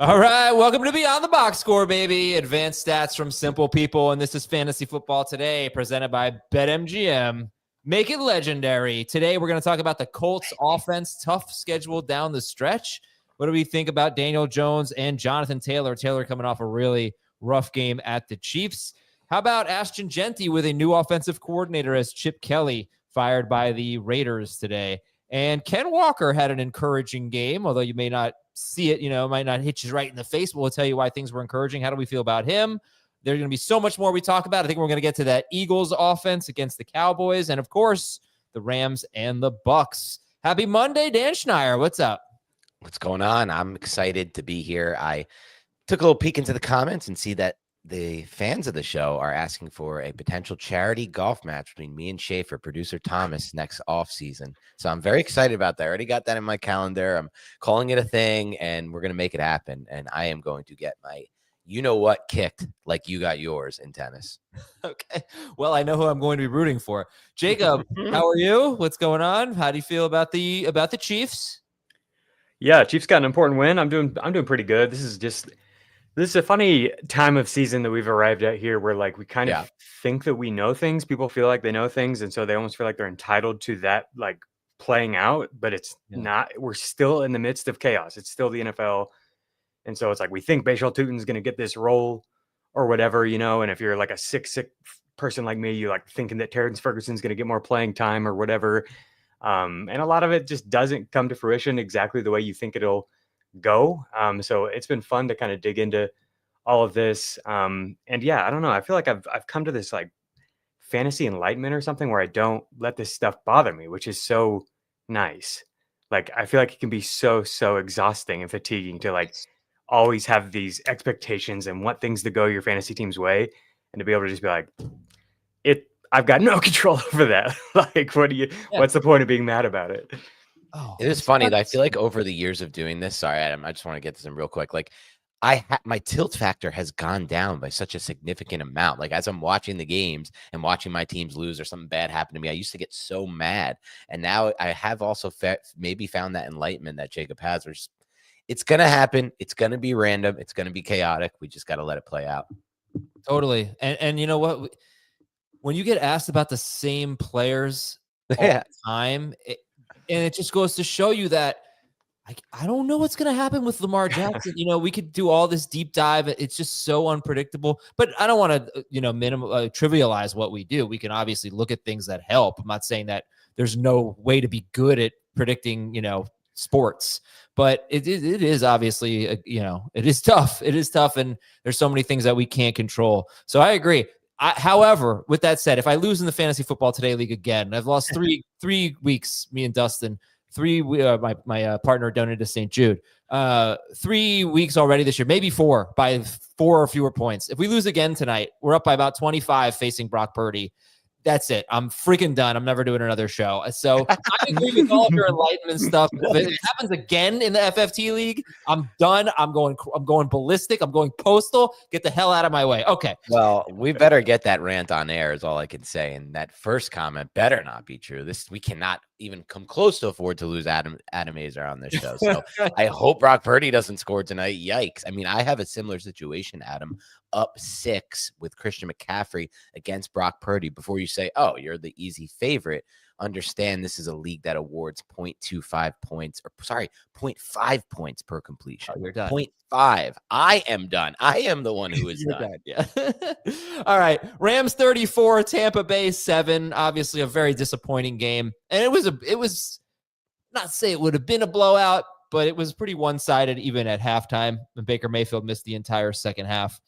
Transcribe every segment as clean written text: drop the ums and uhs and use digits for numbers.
All right, welcome to Beyond the Box Score, baby. Advanced stats from simple people, and this is Fantasy Football Today, presented by BetMGM. Make it legendary. Today, we're going to talk about the Colts offense, tough schedule down the stretch. What do we think about Daniel Jones and Jonathan Taylor? Taylor coming off a really rough game at the Chiefs. How about Ashton Jeanty with a new offensive coordinator as Chip Kelly fired by the Raiders today? And Ken Walker had an encouraging game, although you may not see it, might not hit you right in the face, but we'll tell you why things were encouraging. How do we feel about him? There's going to be so much more we talk about. I think we're going to get to that Eagles offense against the Cowboys, and of course, the Rams and the Bucks. Happy Monday, Dan Schneier. What's up? What's going on? I'm excited to be here. I took a little peek into the comments and see that the fans of the show are asking for a potential charity golf match between me and Schaefer, producer Thomas, next off season. So I'm very excited about that. I already got that in my calendar. I'm calling it a thing, and we're going to make it happen. And I am going to get my you-know-what kicked like you got yours in tennis. Okay. Well, I know who I'm going to be rooting for. Jacob, how are you? What's going on? How do you feel about the Chiefs? Yeah, Chiefs got an important win. I'm doing pretty good. This is a funny time of season that we've arrived at here where like we kind of think that we know things. People feel like they know things. And so they almost feel like they're entitled to that, like playing out, but it's not. We're still in the midst of chaos. It's still the NFL. And so it's like we think Bhayshul Tuten's going to get this role or whatever, and if you're like a sick person like me, you like thinking that Terrence Ferguson's going to get more playing time or whatever. And a lot of it just doesn't come to fruition exactly the way you think it'll go. So it's been fun to kind of dig into all of this. And yeah, I don't know. I feel like I've come to this like fantasy enlightenment or something where I don't let this stuff bother me, which is so nice. Like, I feel like it can be so exhausting and fatiguing to like always have these expectations and want things to go your fantasy team's way, and to be able to just be like, I've got no control over that. Like, what's the point of being mad about it? Oh, it is funny that I feel like over the years of doing this, sorry, Adam, I just want to get this in real quick. Like, my tilt factor has gone down by such a significant amount. Like, as I'm watching the games and watching my teams lose or something bad happen to me, I used to get so mad. And now I have also maybe found that enlightenment that Jacob has, where it's going to happen. It's going to be random. It's going to be chaotic. We just got to let it play out. Totally. And you know what? When you get asked about the same players all the time, and it just goes to show you that I don't know what's going to happen with Lamar Jackson. We could do all this deep dive. It's just so unpredictable. But I don't want to, trivialize what we do. We can obviously look at things that help. I'm not saying that there's no way to be good at predicting, sports. But it is obviously, it is tough. It is tough, and there's so many things that we can't control. So I agree. However, with that said, if I lose in the Fantasy Football Today League again, I've lost three weeks, me and Dustin, my partner donated to St. Jude, 3 weeks already this year, maybe 4 by 4 or fewer points. If we lose again tonight, we're up by about 25 facing Brock Purdy. That's it. I'm freaking done. I'm never doing another show. So I agree with all of your enlightenment stuff. If it happens again in the FFT league, I'm done. I'm going ballistic. I'm going postal. Get the hell out of my way. Okay. Well, we better get that rant on air is all I can say. And that first comment better not be true. We cannot even come close to afford to lose Adam Azer on this show. So I hope Brock Purdy doesn't score tonight. Yikes. I mean, I have a similar situation, Adam, up 6 with Christian McCaffrey against Brock Purdy. Before you say, oh, you're the easy favorite, understand this is a league that awards 0.25 points, or 0.5 points per completion. Oh, you're done. 0.5. I am done. I am the one who is done. Yeah. All right. Rams 34, Tampa Bay 7. Obviously a very disappointing game. And it was not say it would have been a blowout, but it was pretty one-sided even at halftime. And Baker Mayfield missed the entire second half.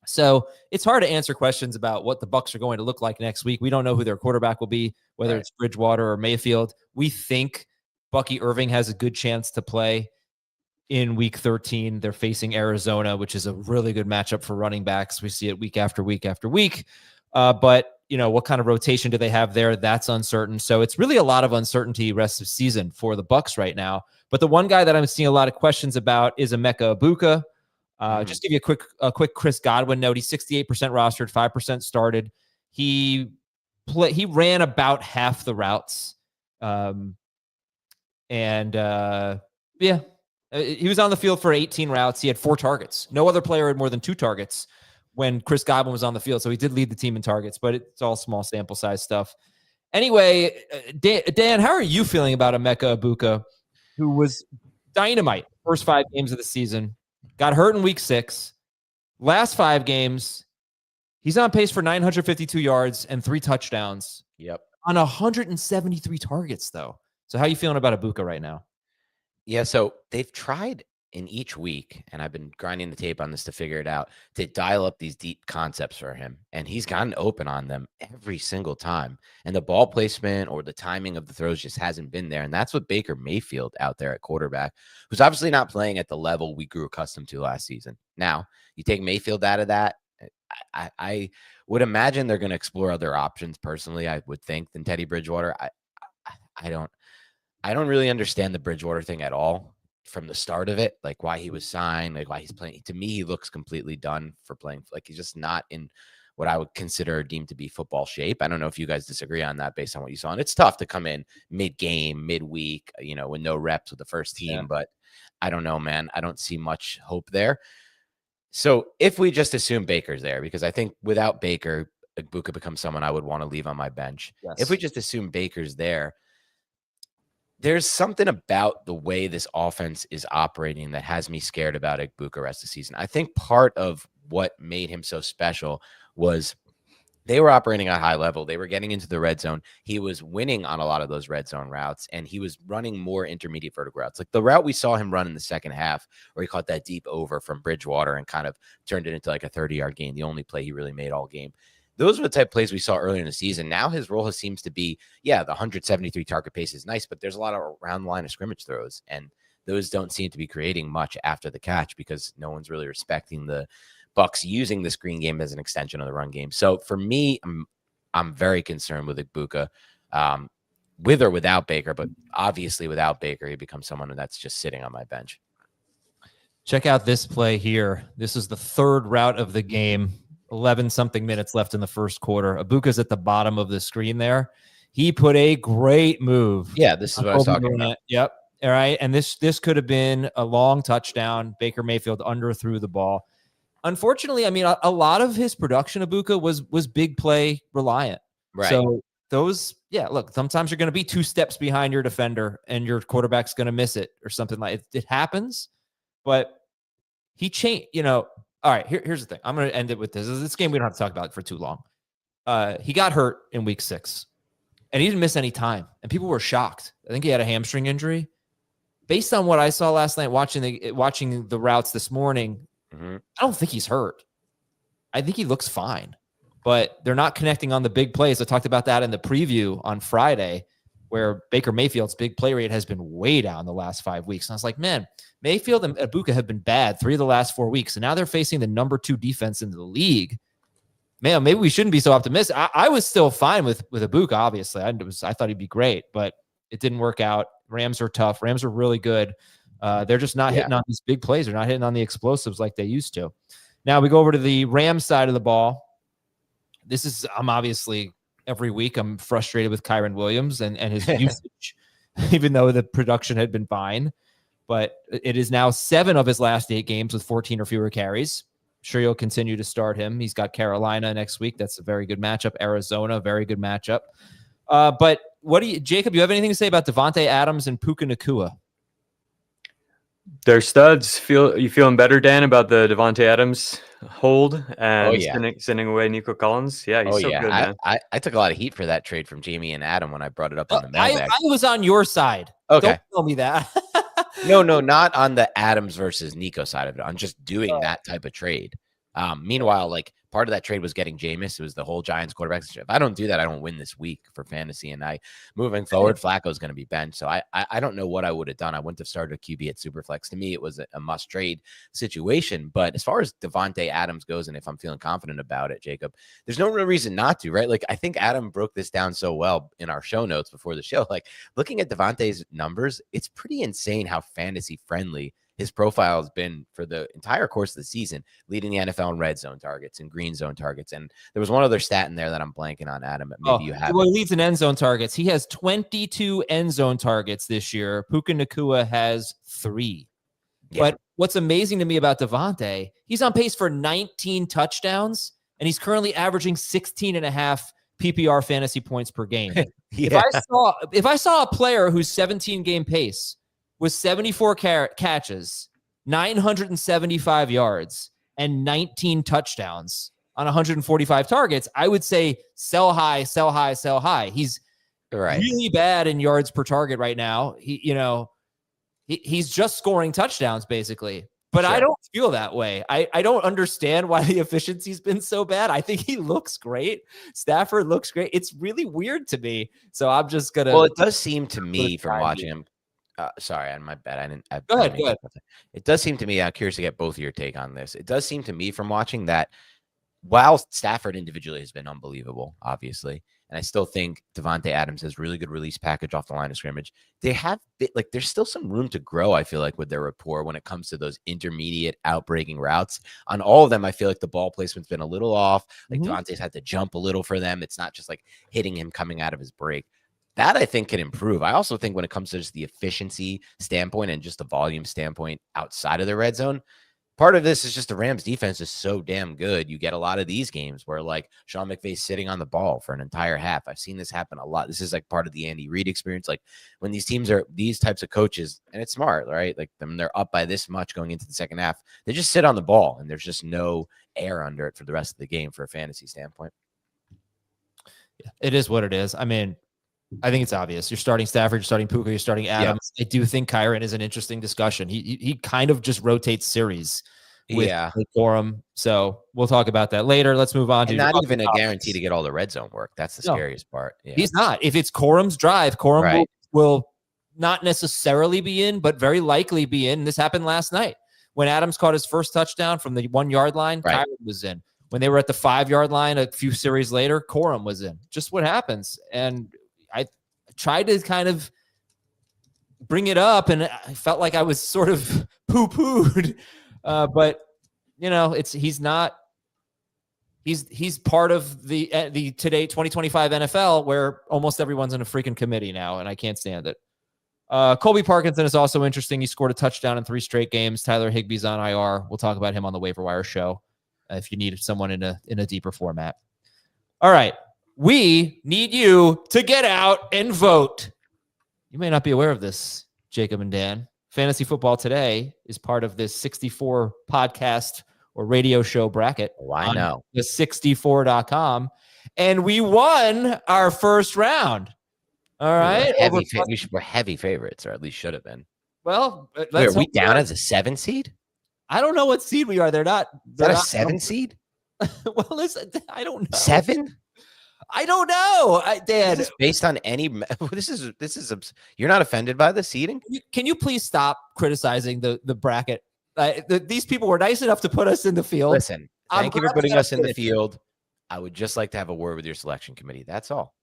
So it's hard to answer questions about what the Bucs are going to look like next week. We don't know who their quarterback will be, whether it's Bridgewater or Mayfield. We think Bucky Irving has a good chance to play in week 13. They're facing Arizona, which is a really good matchup for running backs. We see it week after week after week. But, what kind of rotation do they have there? That's uncertain. So it's really a lot of uncertainty rest of season for the Bucs right now. But the one guy that I'm seeing a lot of questions about is Emeka Egbuka. Just give you a quick Chris Godwin note. He's 68% rostered, 5% started. He ran about half the routes. He was on the field for 18 routes. He had 4 targets. No other player had more than 2 targets when Chris Godwin was on the field. So he did lead the team in targets, but it's all small sample size stuff. Anyway, Dan, how are you feeling about Emeka Egbuka, who was dynamite first 5 games of the season, got hurt in week 6, last 5 games, he's on pace for 952 yards and 3 touchdowns. Yep. On 173 targets, though. So how are you feeling about Egbuka right now? Yeah, so they've tried in each week, and I've been grinding the tape on this to figure it out, to dial up these deep concepts for him. And he's gotten open on them every single time. And the ball placement or the timing of the throws just hasn't been there. And that's what Baker Mayfield out there at quarterback, who's obviously not playing at the level we grew accustomed to last season. Now, you take Mayfield out of that, I would imagine they're going to explore other options personally, I would think, than Teddy Bridgewater. I don't really understand the Bridgewater thing at all from the start of it, like why he was signed, like why he's playing. To me, he looks completely done for playing. Like he's just not in what I would consider deemed to be football shape. I don't know if you guys disagree on that based on what you saw. And it's tough to come in mid-game, midweek, with no reps with the first team. But I don't know, man. I don't see much hope there. So if we just assume Baker's there, because I think without Baker, Egbuka becomes someone I would want to leave on my bench. Yes. If we just assume Baker's there, there's something about the way this offense is operating that has me scared about Egbuka rest of the season. I think part of what made him so special was they were operating at a high level. They were getting into the red zone. He was winning on a lot of those red zone routes, and he was running more intermediate vertical routes. Like the route we saw him run in the second half, where he caught that deep over from Bridgewater and kind of turned it into like a 30-yard gain, the only play he really made all game. Those were the type of plays we saw earlier in the season. Now his role seems to be, the 173 target pace is nice, but there's a lot of around the line of scrimmage throws, and those don't seem to be creating much after the catch because no one's really respecting the Bucs using the screen game as an extension of the run game. So for me, I'm very concerned with Egbuka, with or without Baker, but obviously without Baker, he becomes someone that's just sitting on my bench. Check out this play here. This is the 3rd route of the game. 11-something minutes left in the first quarter. Egbuka's at the bottom of the screen there. He put a great move. Yeah, this is what I was talking about. Yep. All right. And this could have been a long touchdown. Baker Mayfield underthrew the ball. Unfortunately, I mean, a lot of his production, Egbuka, was big play reliant. Right. So those, look, sometimes you're going to be 2 steps behind your defender and your quarterback's going to miss it or something like it. It happens, but he changed, All right, here's the thing. I'm going to end it with this. This game, we don't have to talk about it for too long. He got hurt in week 6, and he didn't miss any time, and people were shocked. I think he had a hamstring injury. Based on what I saw last night, watching the routes this morning, I don't think he's hurt. I think he looks fine, but they're not connecting on the big plays. I talked about that in the preview on Friday, where Baker Mayfield's big play rate has been way down the last 5 weeks. And I was like, man, Mayfield and Egbuka have been bad 3 of the last 4 weeks, and now they're facing the number 2 defense in the league. Man, maybe we shouldn't be so optimistic. I was still fine with Egbuka, obviously. I thought he'd be great, but it didn't work out. Rams are tough. Rams are really good. They're just not hitting on these big plays. They're not hitting on the explosives like they used to. Now we go over to the Rams side of the ball. I'm obviously every week I'm frustrated with Kyren Williams and his usage, even though the production had been fine. But it is now 7 of his last 8 games with 14 or fewer carries. I'm sure you'll continue to start him. He's got Carolina next week. That's a very good matchup. Arizona, very good matchup. But Jacob, you have anything to say about Devontae Adams and Puka Nacua? They're studs. You feeling better, Dan, about the Devontae Adams hold and sending away Nico Collins? Yeah, he's good, man. I took a lot of heat for that trade from Jamie and Adam when I brought it up on the mailbag. I was on your side. Okay. Don't tell me that. No, not on the Adams versus Nico side of it. On just doing that type of trade. Meanwhile, like part of that trade was getting Jameis. It was the whole Giants quarterback. If I don't do that, I don't win this week for fantasy. And moving forward, Flacco's going to be benched. So I don't know what I would have done. I wouldn't have started a QB at Superflex. To me, it was a must trade situation. But as far as Devontae Adams goes, and if I'm feeling confident about it, Jacob, there's no real reason not to, right? Like I think Adam broke this down so well in our show notes before the show. Like looking at Devontae's numbers, it's pretty insane how fantasy friendly his profile has been for the entire course of the season, leading the NFL in red zone targets and green zone targets. And there was one other stat in there that I'm blanking on, Adam. Maybe you have. Well, he leads in end zone targets. He has 22 end zone targets this year. Puka Nacua has 3. But what's amazing to me about Davante, he's on pace for 19 touchdowns, and he's currently averaging 16.5 PPR fantasy points per game. If I saw a player whose 17-game pace was 74 catches, 975 yards, and 19 touchdowns on 145 targets, I would say sell high, sell high, sell high. He's really bad in yards per target right now. He's just scoring touchdowns basically. But I don't feel that way. I don't understand why the efficiency's been so bad. I think he looks great. Stafford looks great. It's really weird to me. So I'm just gonna. Well, it does seem to me from watching him. Sorry, my bad. Go ahead. It does seem to me. I'm curious to get both of your take on this. It does seem to me from watching that while Stafford individually has been unbelievable, obviously, and I still think Davante Adams has really good release package off the line of scrimmage. They have there's still some room to grow, I feel like, with their rapport when it comes to those intermediate outbreaking routes. On all of them, I feel like the ball placement's been a little off. Like Davante's had to jump a little for them. It's not just like hitting him coming out of his break. That I think can improve. I also think when it comes to just the efficiency standpoint and just the volume standpoint outside of the red zone, part of this is just the Rams defense is so damn good. You get a lot of these games where like Sean McVay's sitting on the ball for an entire half. I've seen this happen a lot. This is like part of the Andy Reid experience. Like when these teams are these types of coaches, and it's smart, right? Like when they're up by this much going into the second half, they just sit on the ball and there's just no air under it for the rest of the game for a fantasy standpoint. Yeah, it is what it is. I mean, I think it's obvious. You're starting Stafford, you're starting Puka, you're starting Adams. I do think Kyren is an interesting discussion. He kind of just rotates series with Corum. So we'll talk about that later. Let's move on to not even a guarantee to get all the red zone work. That's the scariest part. Yeah. He's not. If it's Corum's drive, Corum will not necessarily be in, but very likely be in. This happened last night when Adams caught his first touchdown from the 1 yard line. Kyren was in. When they were at the 5 yard line a few series later, Corum was in. Just what happens. And I tried to kind of bring it up, and I felt like I was sort of poo-pooed. But you know, he's part of the today 2025 NFL where almost everyone's in a freaking committee now, and I can't stand it. Colby Parkinson is also interesting. He scored a touchdown in 3 straight games. Tyler Higbee's on IR. We'll talk about him on the waiver wire show if you need someone in a deeper format. All right. We need you to get out and vote. You may not be aware of this, Jacob and Dan. Fantasy Football Today is part of this 64 podcast or radio show bracket. Why no? The 64.com. And we won our first round. All right. We're heavy favorites, or at least should have been. Well, are we down as a 7 seed? I don't know what seed we are. They're not. Is that a 7 seed? Well, listen, I don't know. 7? I don't know, Dan. This is based on any. This is. You're not offended by the seeding? Can you please stop criticizing the bracket? These people were nice enough to put us in the field. Listen, thank you for putting us in the field. I would just like to have a word with your selection committee. That's all.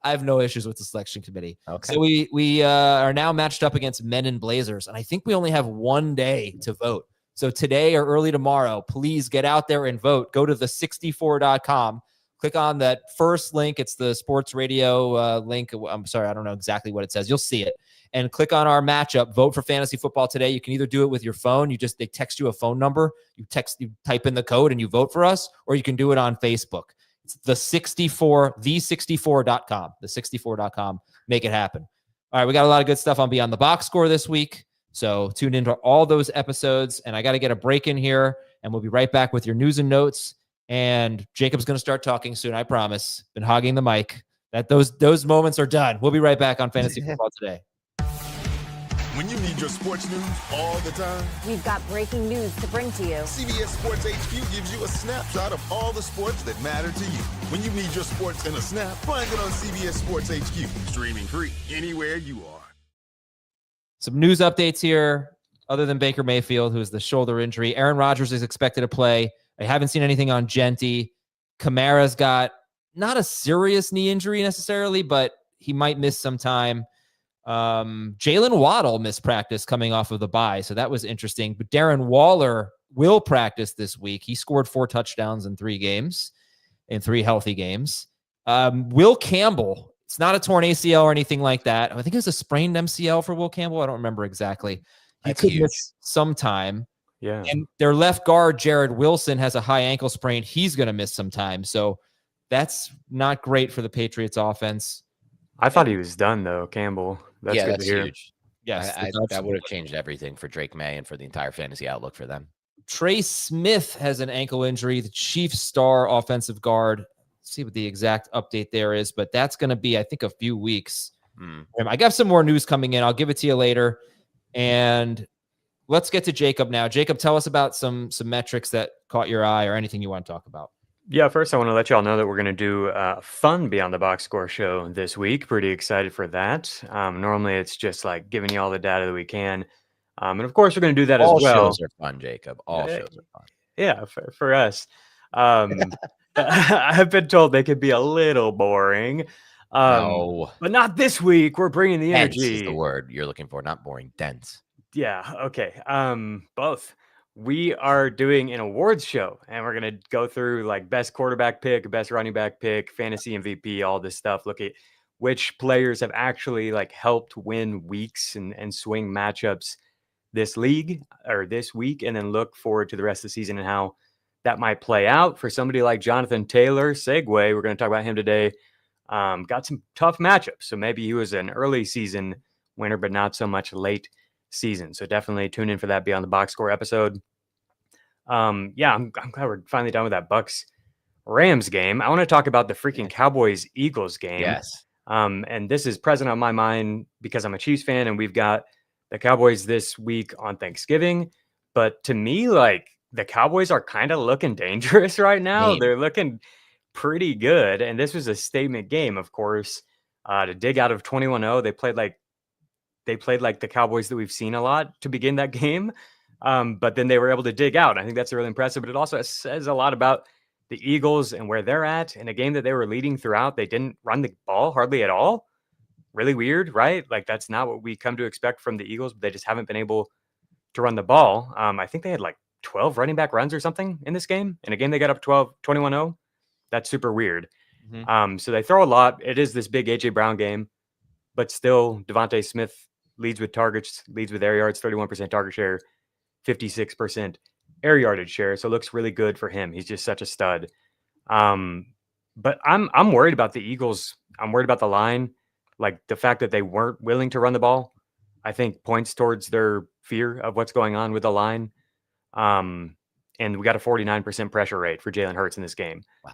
I have no issues with the selection committee. Okay. So we are now matched up against Men in Blazers, and I think we only have 1 day to vote. So today or early tomorrow, please get out there and vote. Go to the64.com. Click on that first link. It's the sports radio link. I'm sorry, I don't know exactly what it says. You'll see it. And click on our matchup. Vote for Fantasy Football Today. You can either do it with your phone. They text you a phone number. You type in the code and you vote for us, or you can do it on Facebook. It's the64.com. The64.com. Make it happen. All right, we got a lot of good stuff on Beyond the Box Score this week. So tune into all those episodes. And I got to get a break in here, and we'll be right back with your news and notes. And Jacob's going to start talking soon, I promise. Been hogging the mic. Those moments are done. We'll be right back on Fantasy Football Today. When you need your sports news all the time, we've got breaking news to bring to you. CBS Sports HQ gives you a snapshot of all the sports that matter to you. When you need your sports in a snap, find it on CBS Sports HQ, streaming free anywhere you are. Some news updates here, other than Baker Mayfield, who is the shoulder injury. Aaron Rodgers is expected to play. I haven't seen anything on Jeanty. Kamara's got not a serious knee injury necessarily, but he might miss some time. Jalen Waddle missed practice coming off of the bye, so that was interesting. But Darren Waller will practice this week. He scored 4 touchdowns in 3 games, in 3 healthy games. Will Campbell, it's not a torn ACL or anything like that. I think it was a sprained MCL for Will Campbell. I don't remember exactly. He That's could huge. miss some time. Yeah. And their left guard, Jared Wilson, has a high ankle sprain. He's going to miss some time. So that's not great for the Patriots offense. I thought he was done, though, Campbell. That's good to hear. Huge. Yes. That would have changed everything for Drake May and for the entire fantasy outlook for them. Trey Smith has an ankle injury, the Chiefs star offensive guard. Let's see what the exact update there is, but that's going to be, I think, a few weeks. I got some more news coming in. I'll give it to you later. And let's get to Jacob now. Jacob, tell us about some metrics that caught your eye or anything you want to talk about. Yeah, first I want to let y'all know that we're going to do a fun Beyond the Box Score show this week. Pretty excited for that. Normally it's just like giving you all the data that we can. And of course we're going to do that as well. All shows are fun, Jacob. All shows are fun. Yeah, for us. I've been told they could be a little boring. No. But not this week. We're bringing the Dense energy. is the word you're looking for, not boring. Dense. Yeah, okay. Both. We are doing an awards show, and we're going to go through like best quarterback pick, best running back pick, fantasy MVP, all this stuff. Look at which players have actually like helped win weeks and swing matchups this league or this week, and then look forward to the rest of the season and how that might play out for somebody like Jonathan Taylor. Segue, we're going to talk about him today. Got some tough matchups, so maybe he was an early season winner, but not so much late season. So definitely tune in for that Beyond the Box Score episode. I'm glad we're finally done with that Bucs-Rams game. I want to talk about the freaking Cowboys-Eagles game. Yes. And this is present on my mind because I'm a Chiefs fan, and we've got the Cowboys this week on Thanksgiving. But to me, like, the Cowboys are kind of looking dangerous right now. They're looking pretty good. And this was a statement game, of course, to dig out of 21-0. They played like the Cowboys that we've seen a lot to begin that game. But then they were able to dig out. I think that's really impressive. But it also says a lot about the Eagles and where they're at. In a game that they were leading throughout, they didn't run the ball hardly at all. Really weird, right? Like, that's not what we come to expect from the Eagles. But they just haven't been able to run the ball. I think they had like 12 running back runs or something in this game. In a game they got up 21-0. That's super weird. So they throw a lot. It is this big A.J. Brown game. But still, Devontae Smith leads with targets, leads with air yards, 31% target share, 56% air yardage share. So it looks really good for him. He's just such a stud. But I'm worried about the Eagles. I'm worried about the line. Like, the fact that they weren't willing to run the ball, I think points towards their fear of what's going on with the line. And we got a 49% pressure rate for Jalen Hurts in this game. Wow.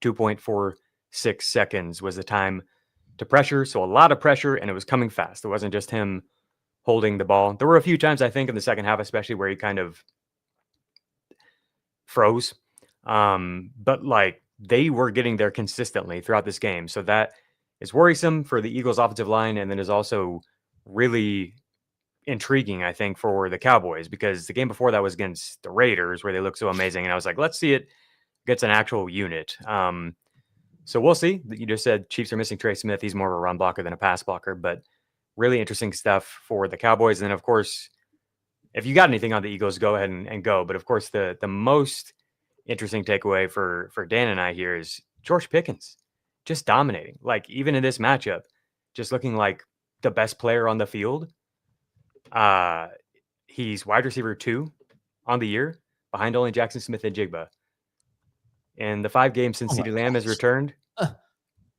2.46 seconds was the time to pressure. So a lot of pressure, and it was coming fast. It wasn't just him holding the ball. There were a few times, I think, in the second half, especially where he kind of froze. But like, they were getting there consistently throughout this game. So that is worrisome for the Eagles offensive line, and then is also really intriguing, I think, for the Cowboys, because the game before that was against the Raiders where they looked so amazing. And I was like, let's see it gets an actual unit. So we'll see. You just said Chiefs are missing Trey Smith. He's more of a run blocker than a pass blocker, but really interesting stuff for the Cowboys. And then, of course, if you got anything on the Eagles, go ahead and go. But of course, the most interesting takeaway for Dan and I here is George Pickens just dominating. Like, even in this matchup, just looking like the best player on the field. He's wide receiver 2 on the year, behind only Jackson Smith and Jigba. In the 5 games since CeeDee Lamb has returned,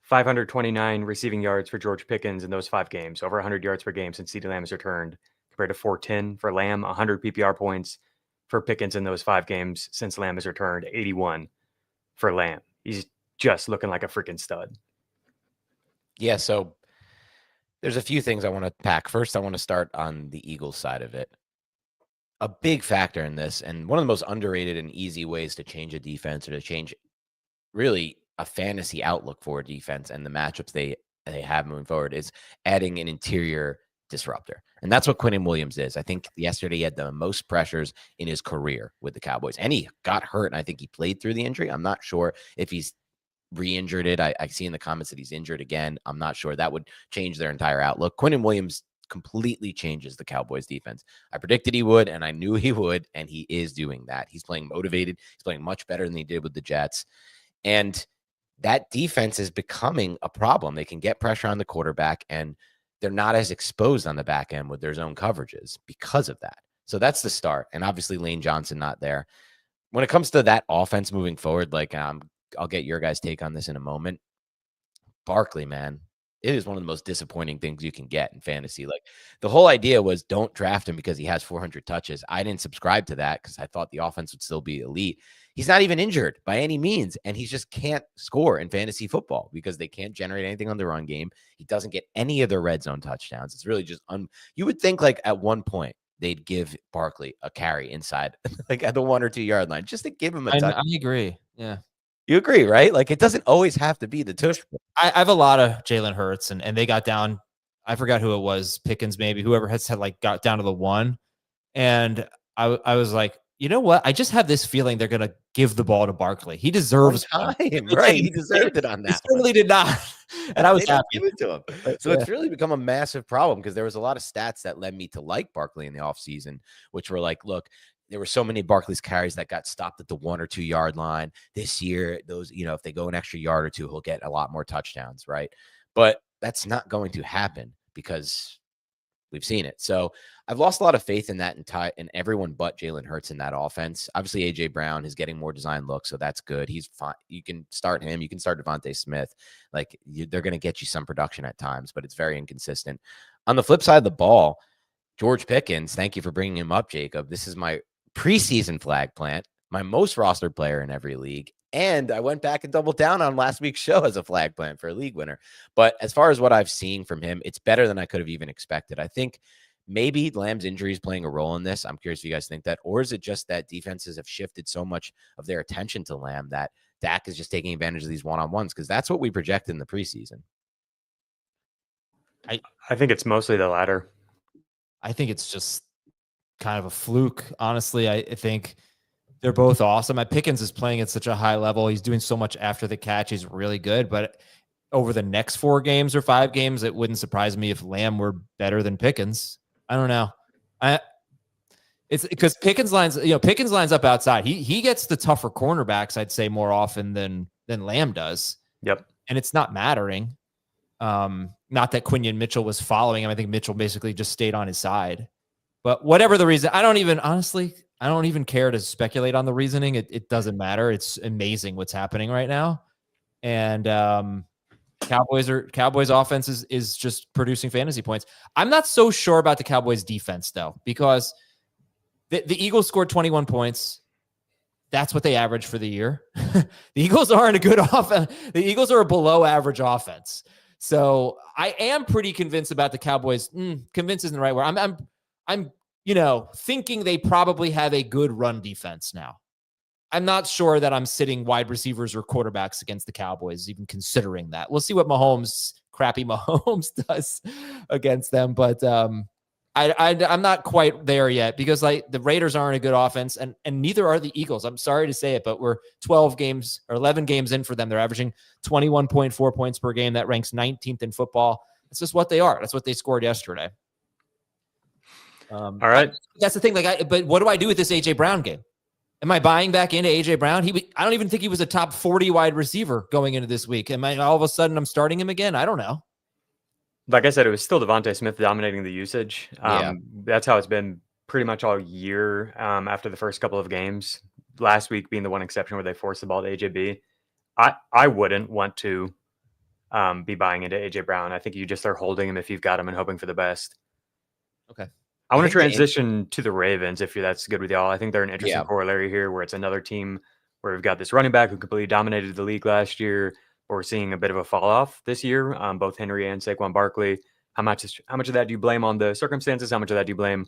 529 receiving yards for George Pickens in those 5 games, over 100 yards per game since CeeDee Lamb has returned, compared to 410 for Lamb, 100 PPR points for Pickens in those 5 games since Lamb has returned, 81 for Lamb. He's just looking like a freaking stud. Yeah, so there's a few things I want to pack. First, I want to start on the Eagles side of it. A big factor in this, and one of the most underrated and easy ways to change a defense, or to change really a fantasy outlook for a defense and the matchups they have moving forward, is adding an interior disruptor. And that's what Quinnen Williams is. I think yesterday he had the most pressures in his career with the Cowboys, and he got hurt, and I think he played through the injury. I'm not sure if he's re-injured it. I see in the comments that he's injured again. I'm not sure. That would change their entire outlook. Quinnen Williams completely changes the Cowboys defense. I predicted he would, and I knew he would, and he is doing that. He's playing motivated. He's playing much better than he did with the Jets. And that defense is becoming a problem. They can get pressure on the quarterback, and they're not as exposed on the back end with their zone coverages because of that. So that's the start. And obviously Lane Johnson not there. When it comes to that offense moving forward, like I'll get your guys' take on this in a moment. Barkley, man, it is one of the most disappointing things you can get in fantasy. Like the whole idea was don't draft him because he has 400 touches. I didn't subscribe to that because I thought the offense would still be elite. He's not even injured by any means, and he just can't score in fantasy football because they can't generate anything on the run game. He doesn't get any of their red zone touchdowns. It's really just you would think like at one point they'd give Barkley a carry inside like at the 1 or 2 yard line just to give him a touch. I agree. Yeah. You agree, right? Like it doesn't always have to be the tush. I have a lot of Jalen Hurts and they got down. I forgot who it was, Pickens, maybe whoever had like got down to the 1. And I was like, you know what? I just have this feeling they're going to give the ball to Barkley. He deserves time, right? He deserved it on that. He certainly did not. And I was happy. Give it to him. So it's really become a massive problem because there was a lot of stats that led me to like Barkley in the offseason, which were like, look, there were so many Barkley's carries that got stopped at the 1 or 2 yard line this year. Those, if they go an extra yard or two, he'll get a lot more touchdowns, right? But that's not going to happen because we've seen it. So I've lost a lot of faith in that and everyone but Jalen Hurts in that offense. Obviously, A.J. Brown is getting more design looks, so that's good. He's fine. You can start him. You can start Devontae Smith. Like they're going to get you some production at times, but it's very inconsistent. On the flip side of the ball, George Pickens, thank you for bringing him up, Jacob. This is my preseason flag plant, my most rostered player in every league. And I went back and doubled down on last week's show as a flag plant for a league winner. But as far as what I've seen from him, it's better than I could have even expected. I think maybe Lamb's injury is playing a role in this. I'm curious if you guys think that, or is it just that defenses have shifted so much of their attention to Lamb that Dak is just taking advantage of these one-on-ones? Because that's what we projected in the preseason. I think it's mostly the latter. I think it's just kind of a fluke. Honestly, I think they're both awesome. Pickens is playing at such a high level. He's doing so much after the catch. He's really good. But over the next 4 games or 5 games, it wouldn't surprise me if Lamb were better than Pickens. I don't know. It's because Pickens lines up outside. He gets the tougher cornerbacks, I'd say, more often than Lamb does. Yep. And it's not mattering. Not that Quinion Mitchell was following him. I think Mitchell basically just stayed on his side. But whatever the reason, I don't even care to speculate on the reasoning. It doesn't matter. It's amazing what's happening right now. And Cowboys offense is just producing fantasy points. I'm not so sure about the Cowboys defense though, because the Eagles scored 21 points. That's what they average for the year. The Eagles aren't a good offense. The Eagles are a below average offense. So I am pretty convinced about the Cowboys. Convinced isn't the right word. I'm thinking they probably have a good run defense now. I'm not sure that I'm sitting wide receivers or quarterbacks against the Cowboys, even considering that. We'll see what crappy Mahomes does against them. But I'm not quite there yet because the Raiders aren't a good offense and neither are the Eagles. I'm sorry to say it, but we're 12 games or 11 games in for them. They're averaging 21.4 points per game. That ranks 19th in football. It's just what they are. That's what they scored yesterday. All right. That's the thing. But what do I do with this A.J. Brown game? Am I buying back into A.J. Brown? I don't even think he was a top 40 wide receiver going into this week. Am I all of a sudden I'm starting him again? I don't know. Like I said, it was still Devontae Smith dominating the usage. That's how it's been pretty much all year after the first couple of games. Last week being the one exception where they forced the ball to AJB. I wouldn't want to be buying into A.J. Brown. I think you just are holding him if you've got him and hoping for the best. Okay. I want to transition to the Ravens if that's good with y'all. I think they're an interesting corollary here where it's another team where we've got this running back who completely dominated the league last year. We're seeing a bit of a fall off this year, both Henry and Saquon Barkley. How much of that do you blame on the circumstances? How much of that do you blame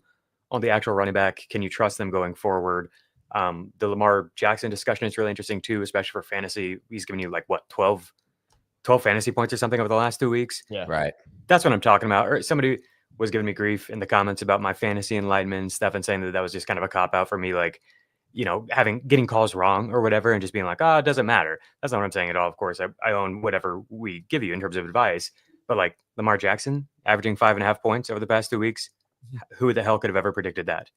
on the actual running back? Can you trust them going forward? The Lamar Jackson discussion is really interesting too, especially for fantasy. He's giving you 12 fantasy points or something over the last 2 weeks. Yeah. Right. That's what I'm talking about. Or somebody was giving me grief in the comments about my fantasy enlightenment and stuff and saying that was just kind of a cop-out for me, getting calls wrong or whatever and just being like, it doesn't matter. That's not what I'm saying at all. Of course, I own whatever we give you in terms of advice. But Lamar Jackson averaging 5.5 points over the past 2 weeks, who the hell could have ever predicted that?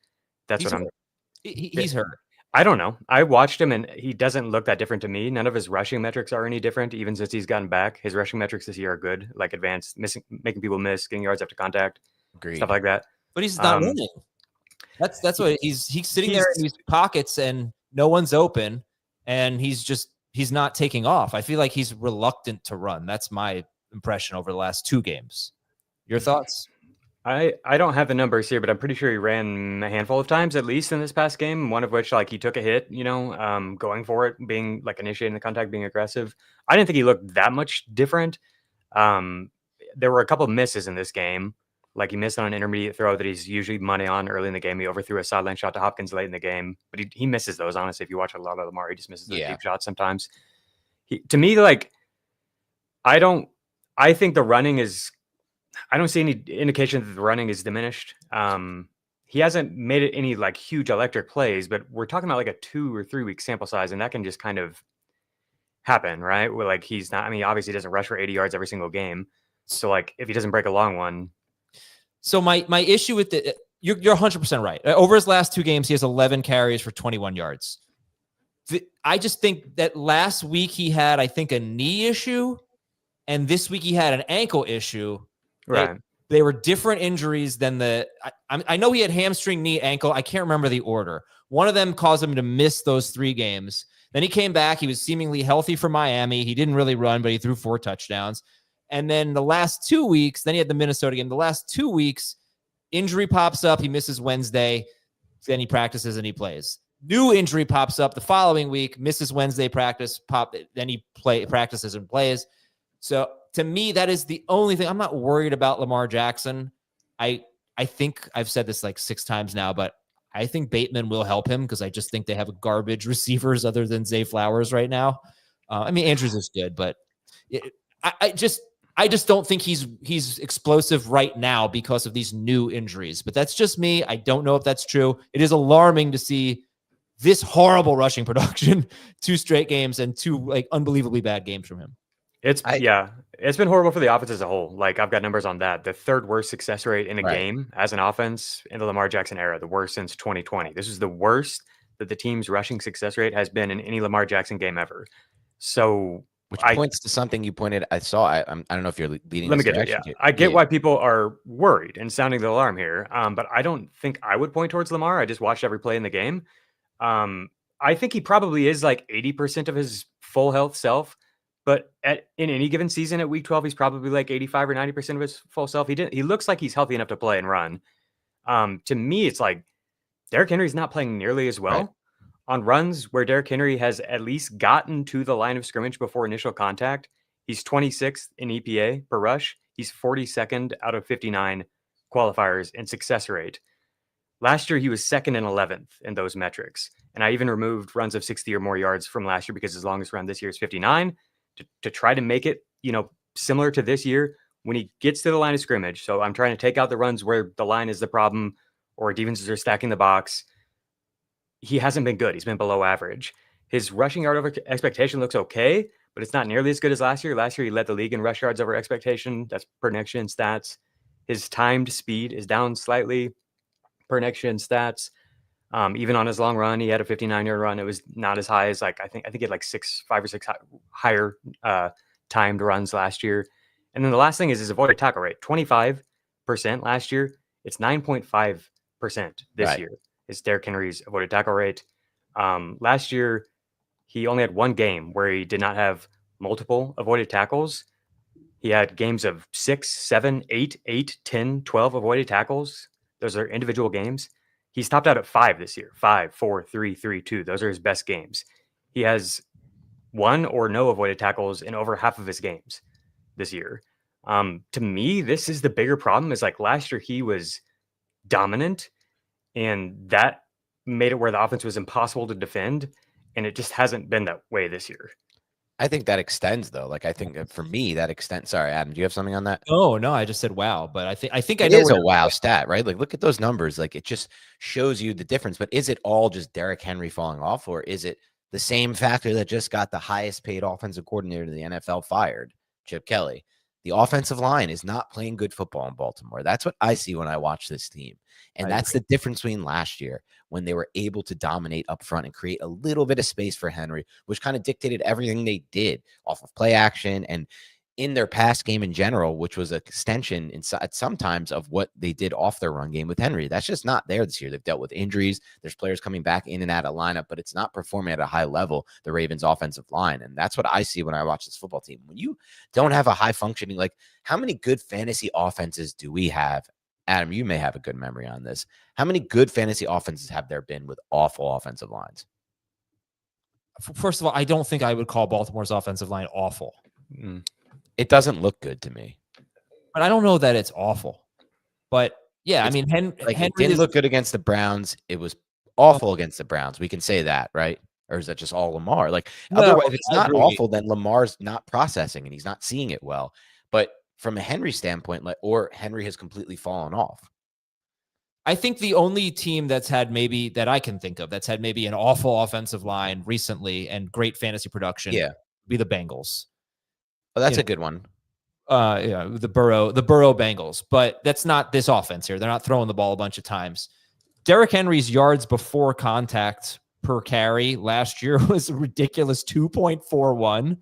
He's hurt. I don't know. I watched him, and he doesn't look that different to me. None of his rushing metrics are any different, even since he's gotten back. His rushing metrics this year are good, like advanced, making people miss, getting yards after contact, Agreed. stuff like that. But he's not running. That's what he's sitting there in these pockets, and no one's open, and he's not taking off. I feel like he's reluctant to run. That's my impression over the last 2 games. Your thoughts? I don't have the numbers here, but I'm pretty sure he ran a handful of times at least in this past game, one of which like he took a hit, going for it, being like initiating the contact, being aggressive. I didn't think he looked that much different. There were a couple of misses in this game. Like he missed on an intermediate throw that he's usually money on early in the game. He overthrew a sideline shot to Hopkins late in the game, but he misses those. Honestly, if you watch a lot of Lamar, he just misses those deep shots sometimes. To me, like I think the running is. I don't see any indication that the running is diminished. He hasn't made it any like huge electric plays, but we're talking about like a 2 or 3 week sample size, and that can just kind of happen, right? Where like he's not. I mean, obviously, he doesn't rush for 80 yards every single game. So like, if he doesn't break a long one. So my issue with you're 100% right. Over his last 2 games, he has 11 carries for 21 yards. I just think that last week he had, I think, a knee issue, and this week he had an ankle issue. Right. They were different injuries than I know he had hamstring, knee, ankle. I can't remember the order. One of them caused him to miss those 3 games. Then he came back. He was seemingly healthy for Miami. He didn't really run, but he threw 4 touchdowns. And then the last 2 weeks, then he had the Minnesota game. The last 2 weeks, injury pops up. He misses Wednesday. Then he practices and he plays. New injury pops up the following week, misses Wednesday practice, then he practices and plays. So to me, that is the only thing. I'm not worried about Lamar Jackson. I think I've said this like 6 times now, but I think Bateman will help him because I just think they have garbage receivers other than Zay Flowers right now. I mean, Andrews is good, but I just don't think he's explosive right now because of these new injuries. But that's just me. I don't know if that's true. It is alarming to see this horrible rushing production, 2 straight games and 2 like unbelievably bad games from him. It's been horrible for the offense as a whole. Like I've got numbers on that. The 3rd worst success rate in a game as an offense in the Lamar Jackson era, the worst since 2020. This is the worst that the team's rushing success rate has been in any Lamar Jackson game ever. So, which points to something you pointed. I don't know if you're leading. Let me get it. Yeah, I get why people are worried and sounding the alarm here. But I don't think I would point towards Lamar. I just watched every play in the game. I think he probably is like 80% of his full health self. But in any given season at week 12, he's probably like 85 or 90% of his full self. He looks like he's healthy enough to play and run. To me, it's like Derrick Henry's not playing nearly as well on runs where Derrick Henry has at least gotten to the line of scrimmage before initial contact. He's 26th in EPA per rush. He's 42nd out of 59 qualifiers in success rate. Last year, he was 2nd and 11th in those metrics. And I even removed runs of 60 or more yards from last year because his longest run this year is 59. To try to make it, similar to this year when he gets to the line of scrimmage. So I'm trying to take out the runs where the line is the problem or defenses are stacking the box. He hasn't been good. He's been below average. His rushing yard over expectation looks okay, but it's not nearly as good as last year. Last year, he led the league in rush yards over expectation. That's per next gen stats. His timed speed is down slightly per next gen stats. Even on his long run, he had a 59-yard run. It was not as high as I think he had like 5 or 6 higher timed runs last year. And then the last thing is his avoided tackle rate, 25% last year. It's 9.5% this year. It's Derrick Henry's avoided tackle rate. Last year, he only had 1 game where he did not have multiple avoided tackles. He had games of 6, 7, 8, 10, 12 avoided tackles. Those are individual games. He's topped out at 5 this year. 5, 4, 3, 3, 2. Those are his best games. He has 1 or no avoided tackles in over half of his games this year. To me, this is the bigger problem. Is like last year he was dominant, and that made it where the offense was impossible to defend, and it just hasn't been that way this year. I think that extends though. Like I think for me that extends. Sorry, Adam, do you have something on that? Oh no, I just said wow, but I think it is a wow stat, right? Like look at those numbers. Like it just shows you the difference. But is it all just Derrick Henry falling off, or is it the same factor that just got the highest paid offensive coordinator in the NFL fired, Chip Kelly? The offensive line is not playing good football in Baltimore. That's what I see when I watch this team. And that's the difference between last year when they were able to dominate up front and create a little bit of space for Henry, which kind of dictated everything they did off of play action and in their pass game in general, which was an extension inside sometimes of what they did off their run game with Henry. That's just not there this year. They've dealt with injuries. There's players coming back in and out of lineup, but it's not performing at a high level, the Ravens offensive line. And that's what I see when I watch this football team. When you don't have a high functioning, like how many good fantasy offenses do we have? Adam, you may have a good memory on this. How many good fantasy offenses have there been with awful offensive lines? First of all, I don't think I would call Baltimore's offensive line awful. It doesn't look good to me. But I don't know that it's awful. But yeah, I mean, Henry it didn't look good against the Browns. It was awful against the Browns. We can say that, right? Or is that just all Lamar? Like, otherwise, if it's not awful, then Lamar's not processing and he's not seeing it well. But from a Henry standpoint, or Henry has completely fallen off. I think the only team that's had maybe that I can think of that's had maybe an awful offensive line recently and great fantasy production would be the Bengals. Oh, that's a good one. The Burrow Bengals, but that's not this offense here. They're not throwing the ball a bunch of times. Derrick Henry's yards before contact per carry last year was a ridiculous 2.41.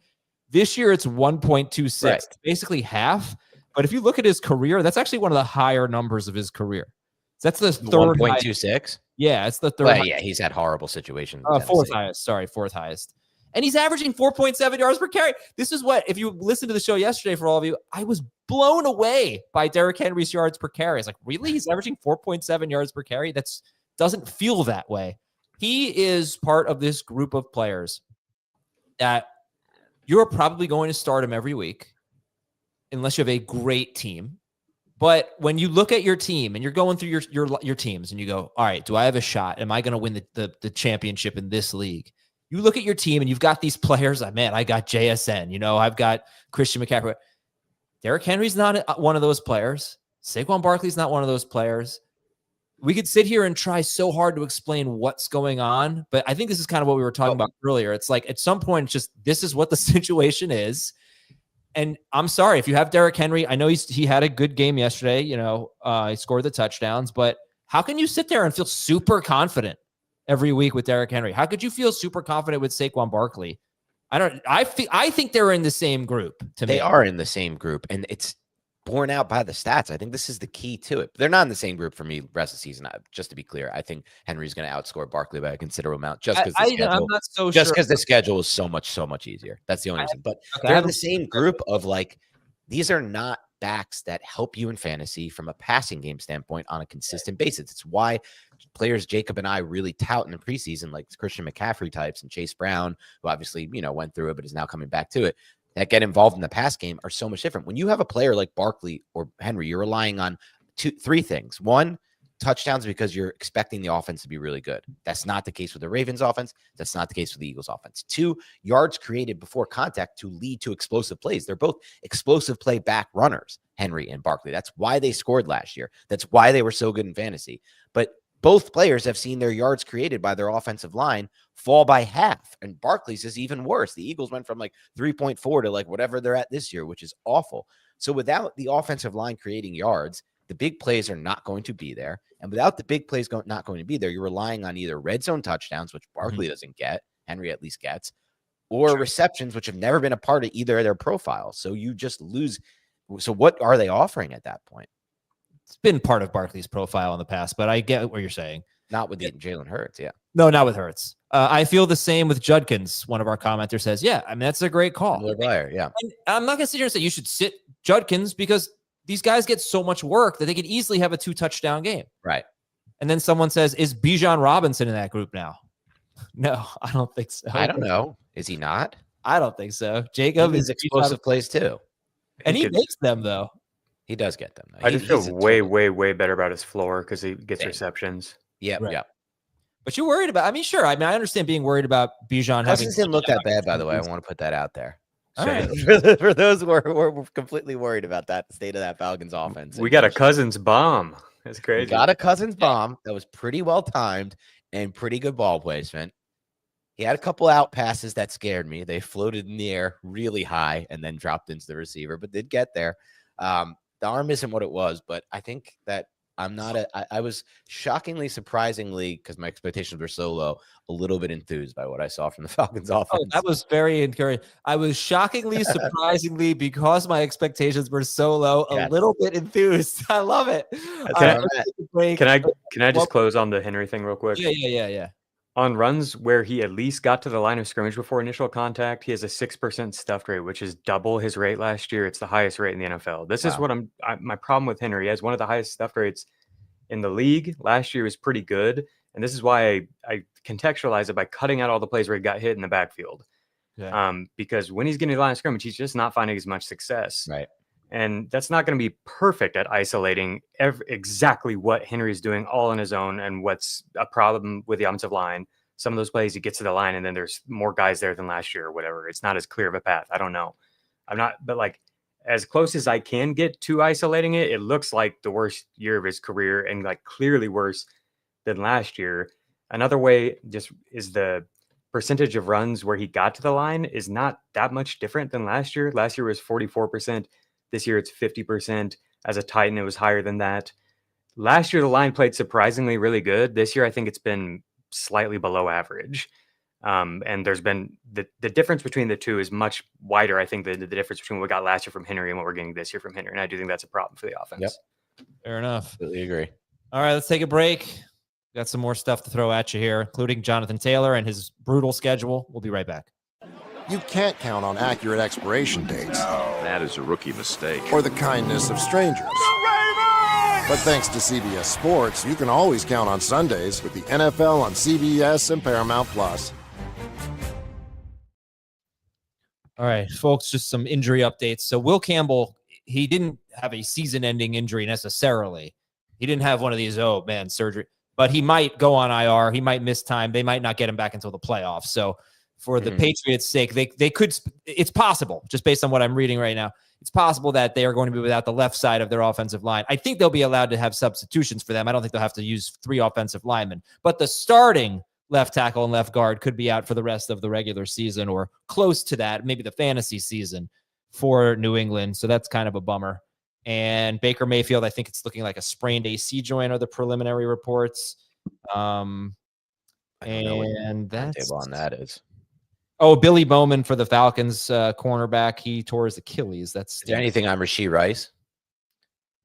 This year it's 1.26, right. Basically half. But if you look at his career, that's actually one of the higher numbers of his career. So that's the third 1.26. Yeah, it's the third. Well, yeah, he's had horrible situations. Fourth highest. And he's averaging 4.7 yards per carry. This is what, if you listened to the show yesterday, for all of you, I was blown away by Derrick Henry's yards per carry. It's like, really? He's averaging 4.7 yards per carry? That doesn't feel that way. He is part of this group of players that you're probably going to start him every week unless you have a great team. But when you look at your team and you're going through your teams and you go, all right, do I have a shot? Am I going to win the championship in this league? You look at your team and you've got these players. Man, I got JSN. I've got Christian McCaffrey. Derrick Henry's not one of those players. Saquon Barkley's not one of those players. We could sit here and try so hard to explain what's going on, but I think this is kind of what we were talking about earlier. It's like at some point, it's just this is what the situation is. And I'm sorry if you have Derrick Henry. I know he had a good game yesterday. He scored the touchdowns, but how can you sit there and feel super confident every week with Derrick Henry? How could you feel super confident with Saquon Barkley? I think they're in the same group. They are in the same group, and it's borne out by the stats. I think this is the key to it. They're not in the same group for me rest of the season. Just to be clear, I think Henry's going to outscore Barkley by a considerable amount just because the schedule is so much easier. That's the only reason. But they're in the same group of these are not backs that help you in fantasy from a passing game standpoint on a consistent basis. It's why players Jacob and I really tout in the preseason, like Christian McCaffrey types and Chase Brown, who obviously, went through it, but is now coming back to it, that get involved in the pass game are so much different. When you have a player like Barkley or Henry, you're relying on three things. One, touchdowns, because you're expecting the offense to be really good. That's not the case with the Ravens offense. That's not the case with the Eagles offense. 2, yards created before contact to lead to explosive plays. They're both explosive play back runners, Henry and Barkley. That's why they scored last year. That's why they were so good in fantasy. But both players have seen their yards created by their offensive line fall by half. And Barkley's is even worse. The Eagles went from 3.4 to whatever they're at this year, which is awful. So without the offensive line creating yards, the big plays are not going to be there. And without the big plays not going to be there, you're relying on either red zone touchdowns, which Barkley doesn't get, Henry at least gets, or receptions, which have never been a part of either of their profiles. So you just lose. So what are they offering at that point? It's been part of Barkley's profile in the past, but I get what you're saying. Not with Jalen Hurts, yeah. No, not with Hurts. I feel the same with Judkins. One of our commenters says, yeah, that's a great call. Player, yeah. And I'm not going to sit here and say you should sit Judkins because these guys get so much work that they could easily have a 2-touchdown game. Right. And then someone says, is Bijan Robinson in that group now? No, I don't think so. I don't know. Is he not? I don't think so. Jacob is explosive plays too. And he makes them, though. He does get them. I just feel way better about his floor because he gets receptions. Yeah, right. Yeah. But you're worried about, sure. I understand being worried about Bijan having. Didn't look that bad, by the way. I want to put that out there. All right. For those who are completely worried about that state of that Falcons offense. We got a Cousins bomb. That's crazy. We got a Cousins bomb that was pretty well timed and pretty good ball placement. He had a couple out passes that scared me. They floated in the air really high and then dropped into the receiver, but did get there. The arm isn't what it was, but I think that I was shockingly, surprisingly, because my expectations were so low, a little bit enthused by what I saw from the Falcons offense. Oh, that was very encouraging. I was shockingly, surprisingly, because my expectations were so low, a little bit enthused. I love it. Can I just close on the Henry thing real quick? Yeah. On runs where he at least got to the line of scrimmage before initial contact, he has a 6% stuffed rate, which is double his rate last year. It's the highest rate in the NFL. This is what my problem with Henry. He has one of the highest stuffed rates in the league. Last year was pretty good. And this is why I contextualize it by cutting out all the plays where he got hit in the backfield. Yeah. Because when he's getting to the line of scrimmage, he's just not finding as much success. Right. And that's not going to be perfect at isolating exactly what Henry's doing all on his own and what's a problem with the offensive line. Some of those plays he gets to the line and then there's more guys there than last year or whatever. It's not as clear of a path. I don't know. But like as close as I can get to isolating it, it looks like the worst year of his career and like clearly worse than last year. Another way just is the percentage of runs where he got to the line is not that much different than last year. Last year was 44%. This year it's 50%. As a Titan, it was higher than that. Last year, the line played surprisingly really good. This year, I think it's been slightly below average. And there's been the difference between the two is much wider, I think, than the difference between what we got last year from Henry and what we're getting this year from Henry. And I do think that's a problem for the offense. Yep. Fair enough. Completely agree. All right, let's take a break. Got some more stuff to throw at you here, including Jonathan Taylor and his brutal schedule. We'll be right back. You can't count on accurate expiration dates. No, that is a rookie mistake. Or the kindness of strangers. But thanks to CBS Sports, you can always count on Sundays with the NFL on CBS and Paramount Plus. All right, folks, just some injury updates. So Will Campbell, he didn't have a season-ending injury necessarily. He didn't have one of these, surgery. But he might go on IR. He might miss time. They might not get him back until the playoffs. So for the Patriots' sake, they could. It's possible, just based on what I'm reading right now, it's possible that they are going to be without the left side of their offensive line. I think they'll be allowed to have substitutions for them. I don't think they'll have to use 3 offensive linemen. But the starting left tackle and left guard could be out for the rest of the regular season or close to that, maybe the fantasy season for New England. So that's kind of a bummer. And Baker Mayfield, I think it's looking like a sprained AC joint are the preliminary reports. And that's on that is. Oh, Billy Bowman for the Falcons cornerback. He tore his Achilles. Is there anything on Rashee Rice?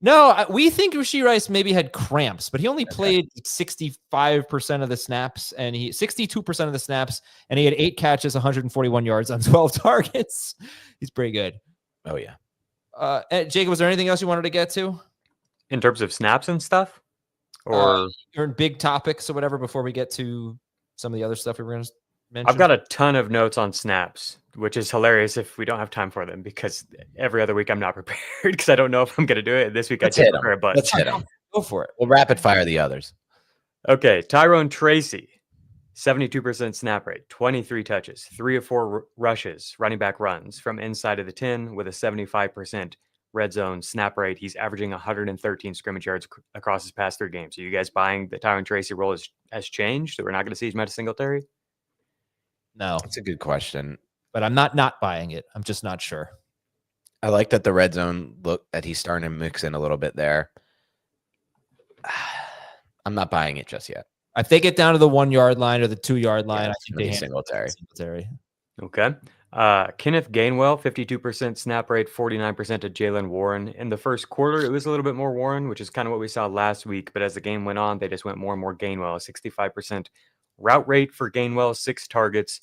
No, we think Rashee Rice maybe had cramps, but he only played 65% of the snaps and 62% of the snaps, and he had 8 catches, 141 yards on 12 targets. He's pretty good. Oh, yeah. Jacob, was there anything else you wanted to get to? In terms of snaps and stuff? Or big topics or whatever before we get to some of the other stuff we were going to mention? I've got a ton of notes on snaps, which is hilarious if we don't have time for them because every other week I'm not prepared because I don't know if I'm going to do it. This week Let's I did prepare a bunch. Let's hit them. Go for it. We'll rapid fire the others. Okay, Tyrone Tracy, 72% snap rate, 23 touches, 3 of 4 rushes, running back runs from inside of the 10 with a 75% red zone snap rate. He's averaging 113 scrimmage yards across his past 3 games. Are you guys buying the Tyrone Tracy role has changed? So we're not going to see as much as Singletary? No. That's a good question. But I'm not buying it. I'm just not sure. I like that the red zone look that he's starting to mix in a little bit there. I'm not buying it just yet. If they get down to the 1 yard line or the 2 yard line, I think they Singletary. Okay. Kenneth Gainwell, 52% snap rate, 49% to Jaylen Warren. In the first quarter, it was a little bit more Warren, which is kind of what we saw last week. But as the game went on, they just went more and more Gainwell. 65% route rate for Gainwell, 6 targets.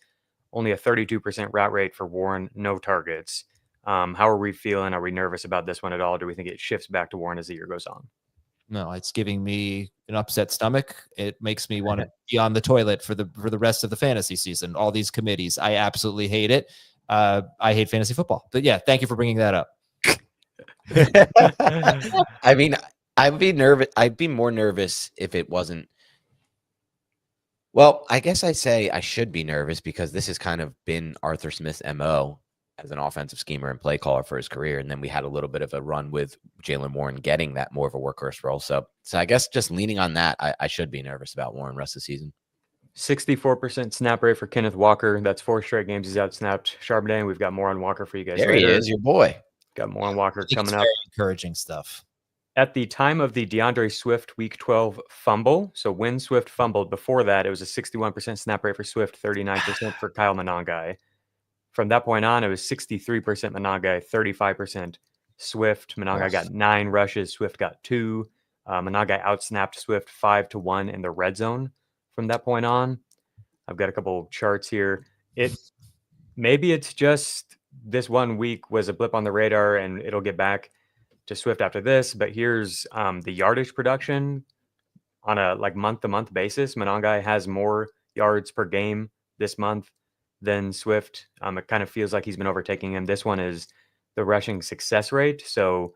Only a 32% route rate for Warren, no targets. How are we feeling? Are we nervous about this one at all? Do we think it shifts back to Warren as the year goes on? No, it's giving me an upset stomach. It makes me want to be on the toilet for the rest of the fantasy season. All these committees, I absolutely hate it. I hate fantasy football. But yeah, thank you for bringing that up. I mean, I'd be nervous. I'd be more nervous if it wasn't. Well, I guess I say I should be nervous because this has kind of been Arthur Smith's MO as an offensive schemer and play caller for his career. And then we had a little bit of a run with Jaylen Warren getting that more of a workhorse role. So I guess just leaning on that, I should be nervous about Warren rest of the season. 64% snap rate for Kenneth Walker. That's 4 straight games he's outsnapped Charbonnet. We've got more on Walker for you guys There later. he is, your boy. Got more on Walker I think coming it's up. very encouraging stuff. At the time of the DeAndre Swift Week 12 fumble, so when Swift fumbled, before that, it was a 61% snap rate for Swift, 39% for Kyle Monangai. From that point on, it was 63% Monangai, 35% Swift. Monangai got 9 rushes. Swift got 2. Monangai outsnapped Swift 5-1 in the red zone from that point on. I've got a couple charts here. Maybe it's just this 1 week was a blip on the radar and it'll get back to Swift after this. But here's the yardage production on a month-to-month basis. Monangai has more yards per game this month than Swift. It kind of feels like he's been overtaking him. This one is the rushing success rate. So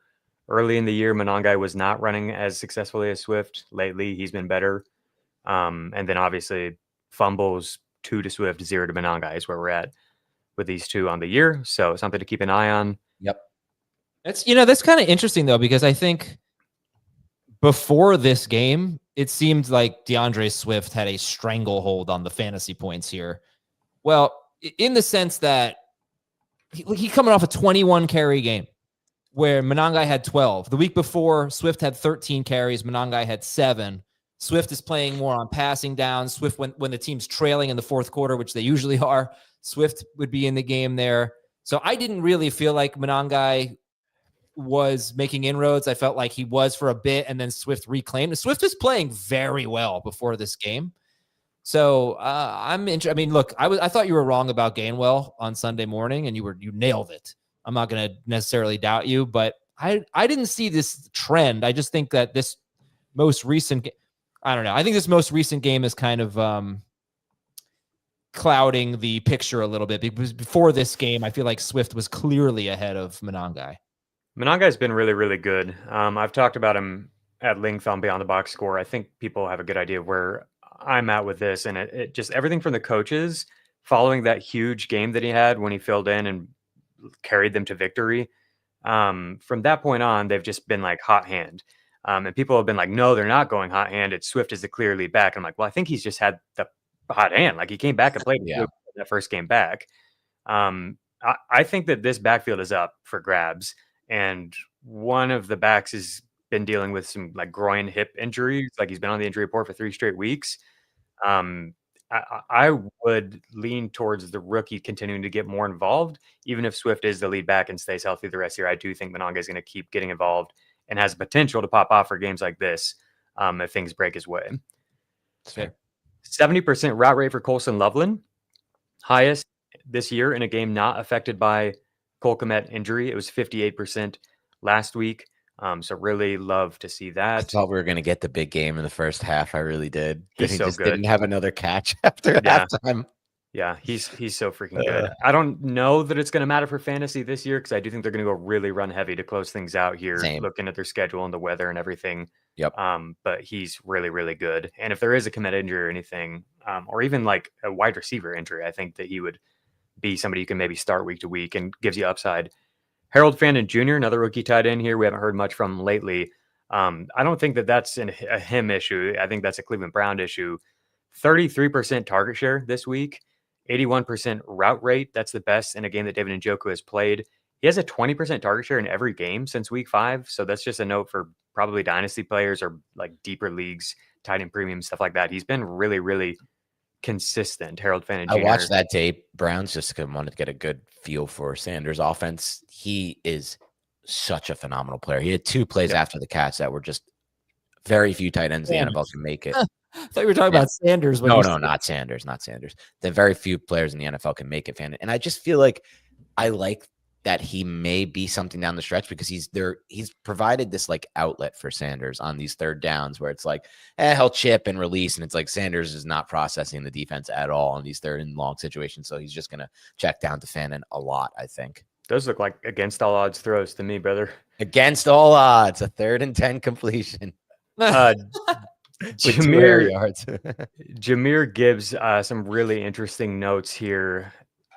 early in the year, Monangai was not running as successfully as Swift. Lately, he's been better. And then obviously fumbles 2 to Swift, 0 to Monangai is where we're at with these two on the year. So something to keep an eye on. Yep. That's kind of interesting though, because I think before this game, it seemed like DeAndre Swift had a stranglehold on the fantasy points here. Well, in the sense that he coming off a 21 carry game where Monangai had 12. The week before, Swift had 13 carries. Monangai had 7. Swift is playing more on passing down. Swift, when the team's trailing in the fourth quarter, which they usually are, Swift would be in the game there. So I didn't really feel like Monangai was making inroads. I felt like he was for a bit, and then Swift reclaimed. Swift was playing very well before this game. So I'm interested. I mean, look, I thought you were wrong about Gainwell on Sunday morning, and you nailed it. I'm not going to necessarily doubt you, but I didn't see this trend. I just think that this most recent, I don't know. I think this most recent game is kind of clouding the picture a little bit, because before this game, I feel like Swift was clearly ahead of Monangai. Monangai's been really, really good. I've talked about him at length on Beyond the Box Score. I think people have a good idea of where I'm at with this, and it just everything from the coaches following that huge game that he had when he filled in and carried them to victory. From that point on, they've just been like hot hand. And people have been like, no, they're not going hot handed. Swift is the clear lead back. I'm like, well, I think he's just had the hot hand. Like he came back and played that first game back. I think that this backfield is up for grabs. And one of the backs has been dealing with some like groin hip injuries. Like he's been on the injury report for 3 straight weeks. I would lean towards the rookie continuing to get more involved, even if Swift is the lead back and stays healthy the rest of the year. I do think Monangai is going to keep getting involved and has potential to pop off for games like this if things break his way. Fair. 70% route rate for Colson Loveland, highest this year in a game not affected by Cole Kmet injury. It was 58% last week. So really love to see that. I thought we were going to get the big game in the first half. I really did. He's he so just good. Didn't have another catch after halftime. Yeah, he's so freaking good. I don't know that it's going to matter for fantasy this year, because I do think they're going to go really run heavy to close things out here, looking at their schedule and the weather and everything. Yep. But he's really, really good. And if there is a Kmet injury or anything, or even like a wide receiver injury, I think that he would be somebody you can maybe start week to week and gives you upside. Harold Fandon Jr., another rookie tight end here. We haven't heard much from lately. I don't think that that's a him issue. I think that's a Cleveland Brown issue. 33% target share this week, 81% route rate. That's the best in a game that David Njoku has played. He has a 20% target share in every game since week 5. So that's just a note for probably dynasty players or like deeper leagues, tight end premium, stuff like that. He's been really, really consistent. Harold Fandon Jr. I watched that tape. Browns just wanted to get a good feel for Sanders' offense. He is such a phenomenal player. He had 2 plays after the catch that were just very few tight ends in the NFL can make it. I thought you were talking about Sanders. No, not Sanders. Not Sanders. The very few players in the NFL can make it, Fandon. And I just feel like I like that he may be something down the stretch, because he's provided this like outlet for Sanders on these third downs where it's like, he'll chip and release. And it's like Sanders is not processing the defense at all in these third and long situations. So he's just going to check down to Fandon a lot, I think. Those look like against all odds throws to me, brother. Against all odds, a 3rd and 10 completion. Jahmyr Gibbs, some really interesting notes here.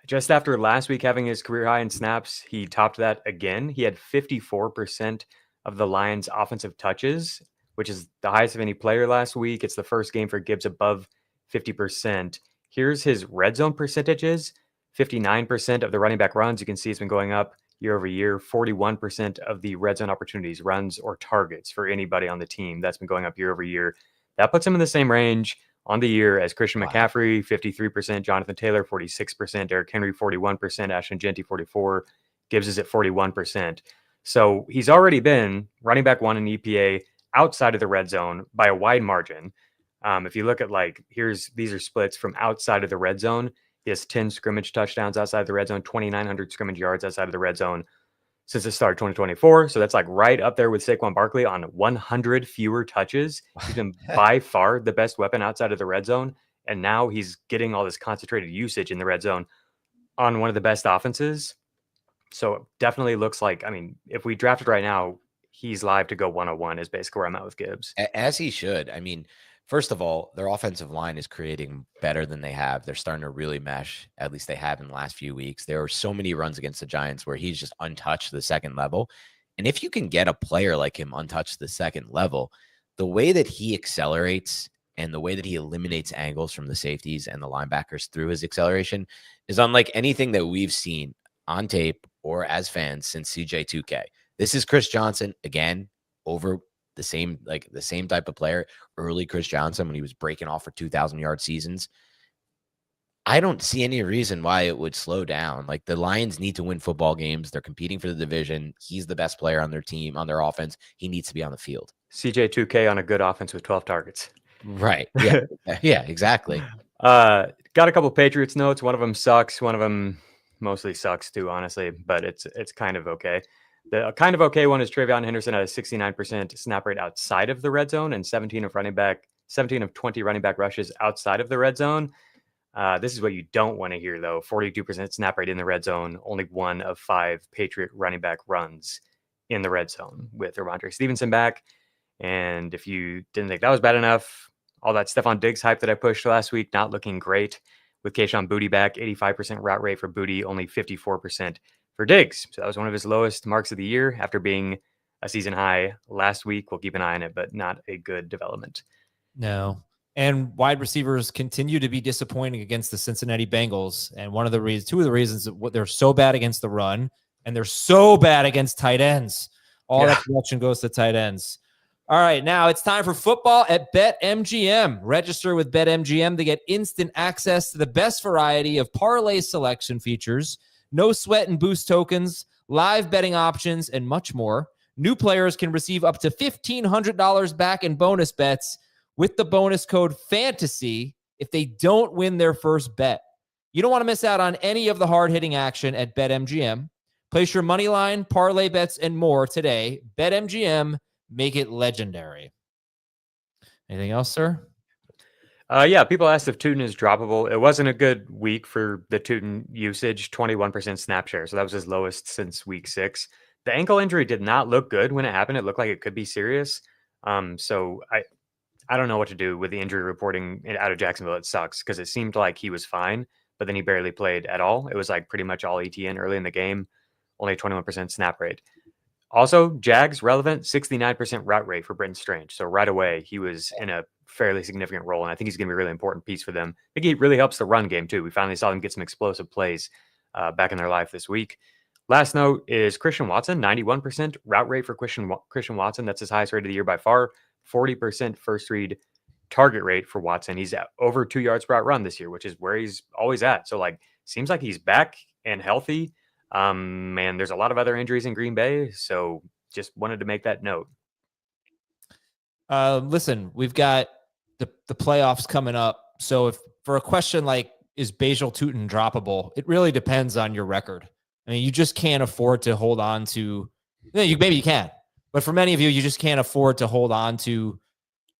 Just after last week having his career high in snaps, he topped that again. He had 54% of the Lions' offensive touches, which is the highest of any player last week. It's the first game for Gibbs above 50%. Here's his red zone percentages. 59% of the running back runs. You can see it's been going up year over year. 41% of the red zone opportunities, runs or targets for anybody on the team. That's been going up year over year. That puts him in the same range on the year as Christian McCaffrey, 53%, Jonathan Taylor, 46%, Derrick Henry, 41%, Ashton Jeanty, 44%, Gibbs is at 41%. So he's already been running back one in EPA outside of the red zone by a wide margin. If you look at these are splits from outside of the red zone. He has 10 scrimmage touchdowns outside of the red zone, 2,900 scrimmage yards outside of the red zone since the start of 2024. So that's right up there with Saquon Barkley on 100 fewer touches. He's been by far the best weapon outside of the red zone. And now he's getting all this concentrated usage in the red zone on one of the best offenses. So it definitely looks like, if we drafted right now, he's live to go 101 is basically where I'm at with Gibbs. As he should. First of all, their offensive line is creating better than they have. They're starting to really mesh. At least they have in the last few weeks. There were so many runs against the Giants where he's just untouched the second level. And if you can get a player like him untouched the second level, the way that he accelerates and the way that he eliminates angles from the safeties and the linebackers through his acceleration is unlike anything that we've seen on tape or as fans since CJ2K. This is Chris Johnson again over the same type of player, early Chris Johnson when he was breaking off for 2,000-yard seasons. I don't see any reason why it would slow down. The Lions need to win football games. They're competing for the division. He's the best player on their team, on their offense. He needs to be on the field. CJ2K on a good offense with 12 targets. Right. Yeah. Yeah, exactly. Got a couple Patriots notes. One of them sucks. One of them mostly sucks too, honestly, but it's kind of okay. The kind of okay one is TreVeyon Henderson at a 69% snap rate outside of the red zone and 17 of 20 running back rushes outside of the red zone. This is what you don't want to hear, though. 42% snap rate in the red zone. Only 1 of 5 Patriot running back runs in the red zone with Ramondre Stevenson back. And if you didn't think that was bad enough, all that Stephon Diggs hype that I pushed last week, not looking great. With Kayshon Boutte back, 85% route rate for Boutte, only 54% for Diggs. So that was one of his lowest marks of the year after being a season high last week. We'll keep an eye on it, but not a good development. No. And wide receivers continue to be disappointing against the Cincinnati Bengals. And two of the reasons that they're so bad against the run and they're so bad against tight ends. All that production goes to tight ends. All right, now it's time for football at BetMGM. Register with BetMGM to get instant access to the best variety of parlay selection features, no sweat and boost tokens, live betting options, and much more. New players can receive up to $1,500 back in bonus bets with the bonus code FANTASY if they don't win their first bet. You don't want to miss out on any of the hard-hitting action at BetMGM. Place your money line, parlay bets, and more today. BetMGM. Make it legendary. Anything else, sir? Yeah, people asked if Tuten is droppable. It wasn't a good week for the Tuten usage, 21% snap share. So that was his lowest since week 6. The ankle injury did not look good when it happened. It looked like it could be serious. So I don't know what to do with the injury reporting out of Jacksonville. It sucks because it seemed like he was fine, but then he barely played at all. It was pretty much all ETN early in the game, only 21% snap rate. Also, Jags relevant, 69% route rate for Brenton Strange. So right away, he was in a fairly significant role, and I think he's going to be a really important piece for them. I think he really helps the run game, too. We finally saw them get some explosive plays back in their life this week. Last note is Christian Watson, 91% route rate for Christian Watson. That's his highest rate of the year by far. 40% first read target rate for Watson. He's at over 2 yards per route run this year, which is where he's always at. So, seems like he's back and healthy. And there's a lot of other injuries in Green Bay, so just wanted to make that note. Listen, we've got the playoffs coming up. So if for a question like, is Bhayshul Tuten droppable? It really depends on your record. I mean, you just can't afford to hold on to, maybe you can, but for many of you, you just can't afford to hold on to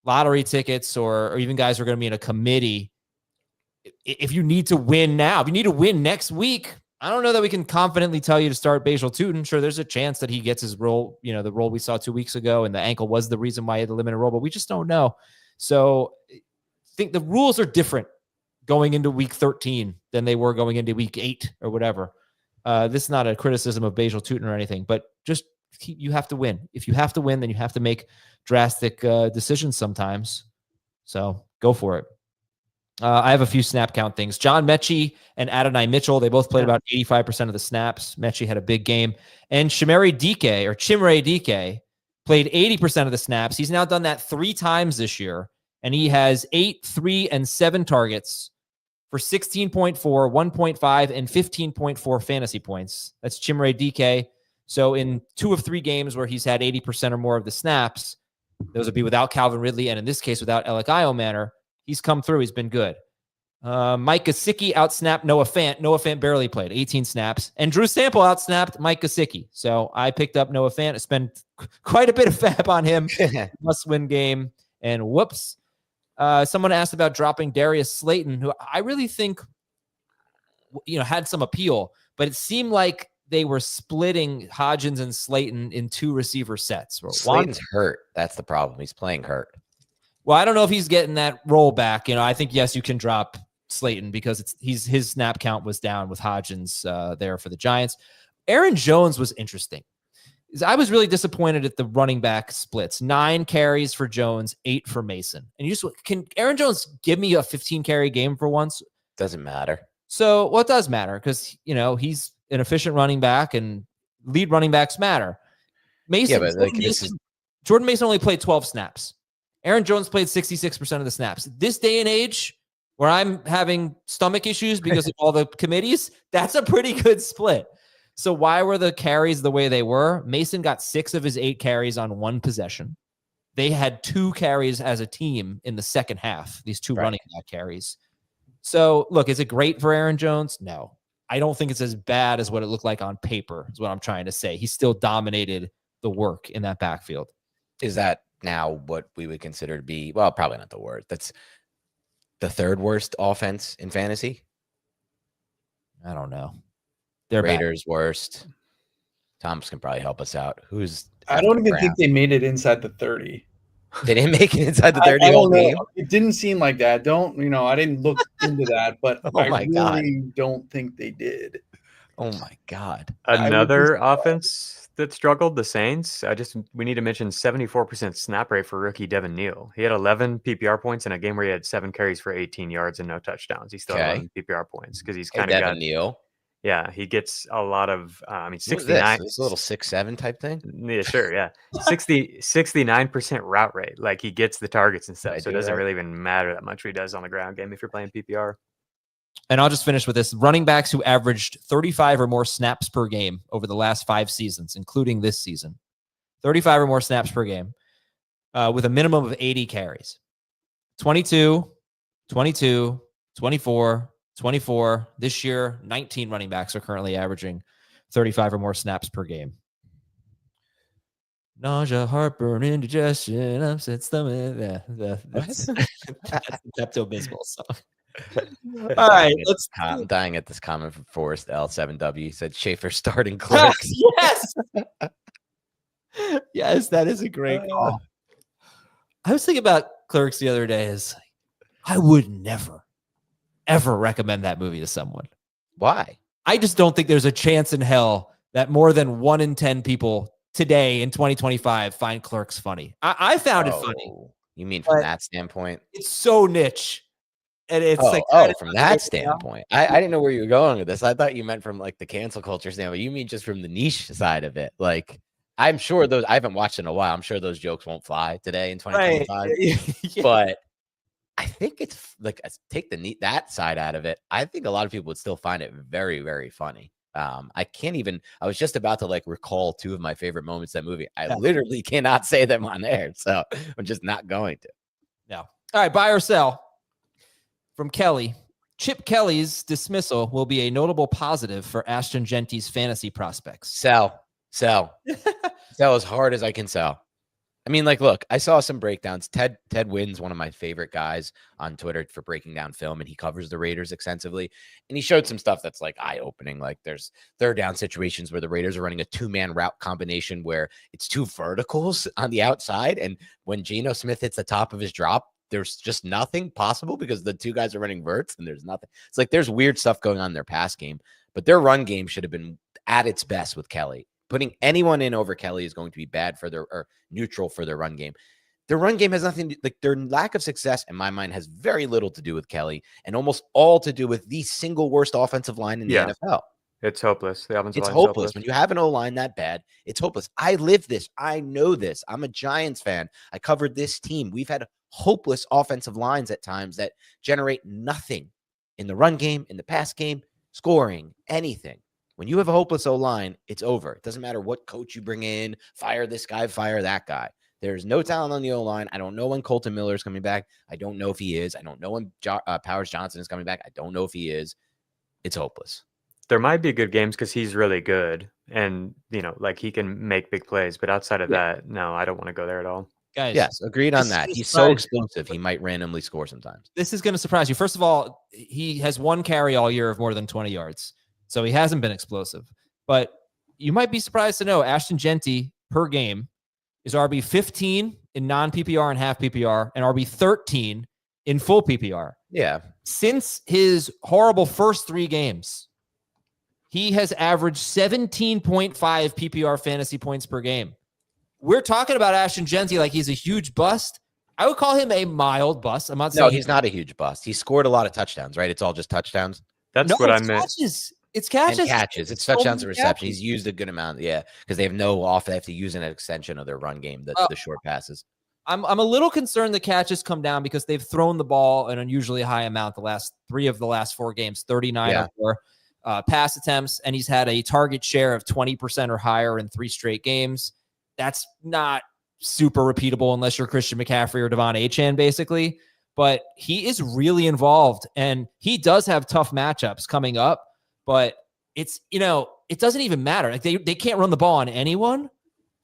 lottery tickets or even guys who are going to be in a committee. If you need to win now, if you need to win next week, I don't know that we can confidently tell you to start Bhayshul Tuten. Sure, there's a chance that he gets his role, the role we saw 2 weeks ago, and the ankle was the reason why he had the limited role, but we just don't know. So I think the rules are different going into week 13 than they were going into week 8 or whatever. This is not a criticism of Bhayshul Tuten or anything, but just you have to win. If you have to win, then you have to make drastic decisions sometimes. So go for it. I have a few snap count things. John Mechie and Adonai Mitchell, they both played about 85% of the snaps. Mechie had a big game. And Chimere Dike played 80% of the snaps. He's now done that 3 times this year, and he has 8, 3, and 7 targets for 16.4, 1.5, and 15.4 fantasy points. That's Chimere Dike. So in 2 of 3 games where he's had 80% or more of the snaps, those would be without Calvin Ridley, and in this case, without Alec Iomanner. He's come through. He's been good. Mike Gesicki outsnapped Noah Fant. Noah Fant barely played, 18 snaps. And Drew Sample outsnapped Mike Gesicki. So I picked up Noah Fant. I spent quite a bit of fab on him. Must-win game. And whoops. Someone asked about dropping Darius Slayton, who I really think had some appeal. But it seemed like they were splitting Hodgins and Slayton in 2 receiver sets. Slayton's hurt. That's the problem. He's playing hurt. Well, I don't know if he's getting that roll back. I think, yes, you can drop Slayton because his snap count was down with Hodgins there for the Giants. Aaron Jones was interesting. I was really disappointed at the running back splits. 9 carries for Jones, 8 for Mason. And can Aaron Jones give me a 15-carry game for once? Doesn't matter. So, it does matter because, he's an efficient running back and lead running backs matter. Mason, Jordan Mason only played 12 snaps. Aaron Jones played 66% of the snaps. This day and age, where I'm having stomach issues because of all the committees, that's a pretty good split. So why were the carries the way they were? Mason got 6 of his 8 carries on 1 possession. They had 2 carries as a team in the second half, these 2 running back carries. So, look, is it great for Aaron Jones? No. I don't think it's as bad as what it looked like on paper, is what I'm trying to say. He still dominated the work in that backfield. Is that now what we would consider to be, well, probably not the worst. That's the 3rd worst offense in fantasy? I don't know. They're Raiders worst. Thomas can probably help us out. I don't even think they made it inside the 30. They didn't make it inside the 30 whole game? It didn't seem like that. I didn't look into that, but I really don't think they did. Oh my God. Another offense that struggled, the Saints. We need to mention 74% snap rate for rookie Devin Neal. He had 11 PPR points in a game where he had 7 carries for 18 yards and no touchdowns. He still had 11 PPR points because he's kind of Devin Neal. Yeah, he gets a lot of 69. This a little 6'7" type thing? Yeah, sure, yeah. 69% route rate. Like he gets the targets and stuff. So it doesn't really even matter that much what he does on the ground game if you're playing PPR. And I'll just finish with this. Running backs who averaged 35 or more snaps per game over the last 5 seasons, including this season. 35 or more snaps per game with a minimum of 80 carries. 22, 22, 24, 24. This year, 19 running backs are currently averaging 35 or more snaps per game. Nausea, heartburn, indigestion, upset stomach. That's the Pepto-Bismol song. All right, I'm dying at this comment from Forrest L7W. He said Schaefer starting Clerks. Yes. Yes, that is a great call. I was thinking about Clerks the other day. I would never, ever recommend that movie to someone. Why? I just don't think there's a chance in hell that more than 1 in 10 people today in 2025 find Clerks funny. I found it funny. You mean from that standpoint? It's so niche. And it's from that standpoint. I didn't know where you were going with this. I thought you meant from like the cancel culture standpoint. You mean just from the niche side of it. Like, I'm sure I haven't watched in a while. I'm sure those jokes won't fly today in 2025. Right. Yeah. But I think it's like, take that side out of it. I think a lot of people would still find it very, very funny. I was just about to recall 2 of my favorite moments in that movie. I literally cannot say them on air. So I'm just not going to. No. All right. Buy or sell. From Kelly, Chip Kelly's dismissal will be a notable positive for Ashton Jeanty's fantasy prospects. Sell as hard as I can sell. I mean, look, I saw some breakdowns. Ted Wynn's one of my favorite guys on Twitter for breaking down film, and he covers the Raiders extensively. And he showed some stuff that's eye-opening. There's 3rd down situations where the Raiders are running a 2-man route combination where it's 2 verticals on the outside, and when Geno Smith hits the top of his drop, there's just nothing possible because the 2 guys are running verts and there's nothing. It's there's weird stuff going on in their pass game, but their run game should have been at its best with Kelly. Putting anyone in over Kelly is going to be bad for or neutral for their run game. Their run game has nothing to, like, their lack of success in my mind has very little to do with Kelly and almost all to do with the single worst offensive line in the NFL. It's hopeless. The offensive It's line's hopeless. When you have an O-line that bad, it's hopeless. I live this. I know this. I'm a Giants fan. I covered this team. We've had hopeless offensive lines at times that generate nothing in the run game, in the pass game, scoring, anything. When you have a hopeless O-line, it's over. It doesn't matter what coach you bring in, fire this guy, fire that guy. There's no talent on the O-line. I don't know when Colton Miller is coming back. I don't know if he is. I don't know when Powers Johnson is coming back. I don't know if he is. It's hopeless. There might be good games because he's really good and, like he can make big plays. But outside of that, no, I don't want to go there at all. Guys, yes, agreed on that. He's so explosive. He might randomly score sometimes. This is going to surprise you. First of all, he has one carry all year of more than 20 yards. So he hasn't been explosive. But you might be surprised to know Ashton Jeanty per game is RB 15 in non-PPR and half PPR and RB 13 in full PPR. Yeah. Since his horrible first 3 games, he has averaged 17.5 PPR fantasy points per game. We're talking about Ashton Jeanty like he's a huge bust. I would call him a mild bust. I'm not saying he's not a huge bust. He scored a lot of touchdowns, right? It's all just touchdowns. That's what I meant. It's catches. And catches. It's touchdowns and reception. He's used a good amount. Yeah, because they have no off. They have to use an extension of their run game, the short passes. I'm a little concerned the catches come down because they've thrown the ball an unusually high amount the last 3 of the last 4 games, 39 or more pass attempts, and he's had a target share of 20% or higher in 3 straight games. That's not super repeatable unless you're Christian McCaffrey or Devon Achane, basically. But he is really involved, and he does have tough matchups coming up. But it's, it doesn't even matter. Like they can't run the ball on anyone.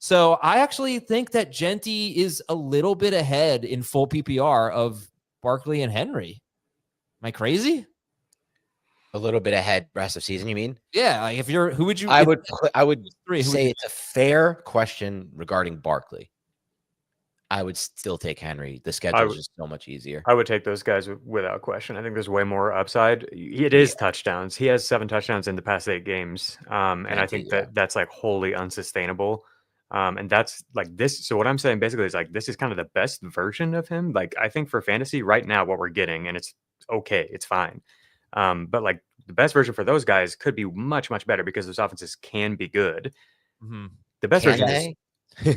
So I actually think that Jeanty is a little bit ahead in full PPR of Barkley and Henry. Am I crazy? A little bit ahead rest of season, you mean? Yeah. Like who would you? I would say it's a fair question regarding Barkley. I would still take Henry. The schedule is just so much easier. I would take those guys without question. I think there's way more upside. It is touchdowns. He has 7 touchdowns in the past 8 games. And I think that's like wholly unsustainable. And that's like this. So what I'm saying basically is like, this is kind of the best version of him. Like I think for fantasy right now, what we're getting, and it's okay, it's fine. But like the best version for those guys could be much, much better because those offenses can be good. Mm-hmm. The best version is,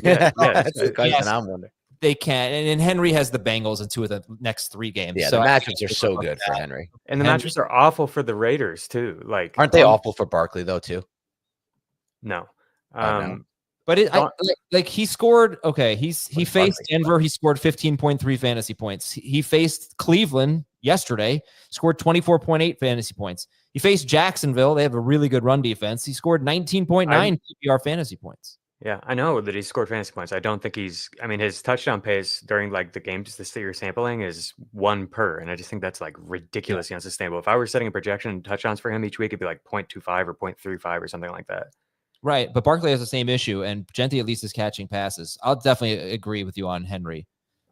that's the question I'm wondering. They can, and Henry has the Bengals in 2 of the next 3 games. Yeah, so the matchups are so good for Henry, and the matchups are awful for the Raiders too. Like, aren't they awful for Barkley though too? No, no. But he scored. Okay, he faced Denver. He scored 15.3 fantasy points. He faced Cleveland yesterday. Scored 24.8 fantasy points. He faced Jacksonville. They have a really good run defense. He scored 19.9 PPR fantasy points. Yeah, I know that he scored fantasy points. I don't think his touchdown pace during like the games that you're sampling is 1 per. And I just think that's like ridiculously unsustainable. If I were setting a projection and touchdowns for him each week, it'd be like 0.25 or 0.35 or something like that. Right. But Barkley has the same issue, and Jeanty at least is catching passes. I'll definitely agree with you on Henry.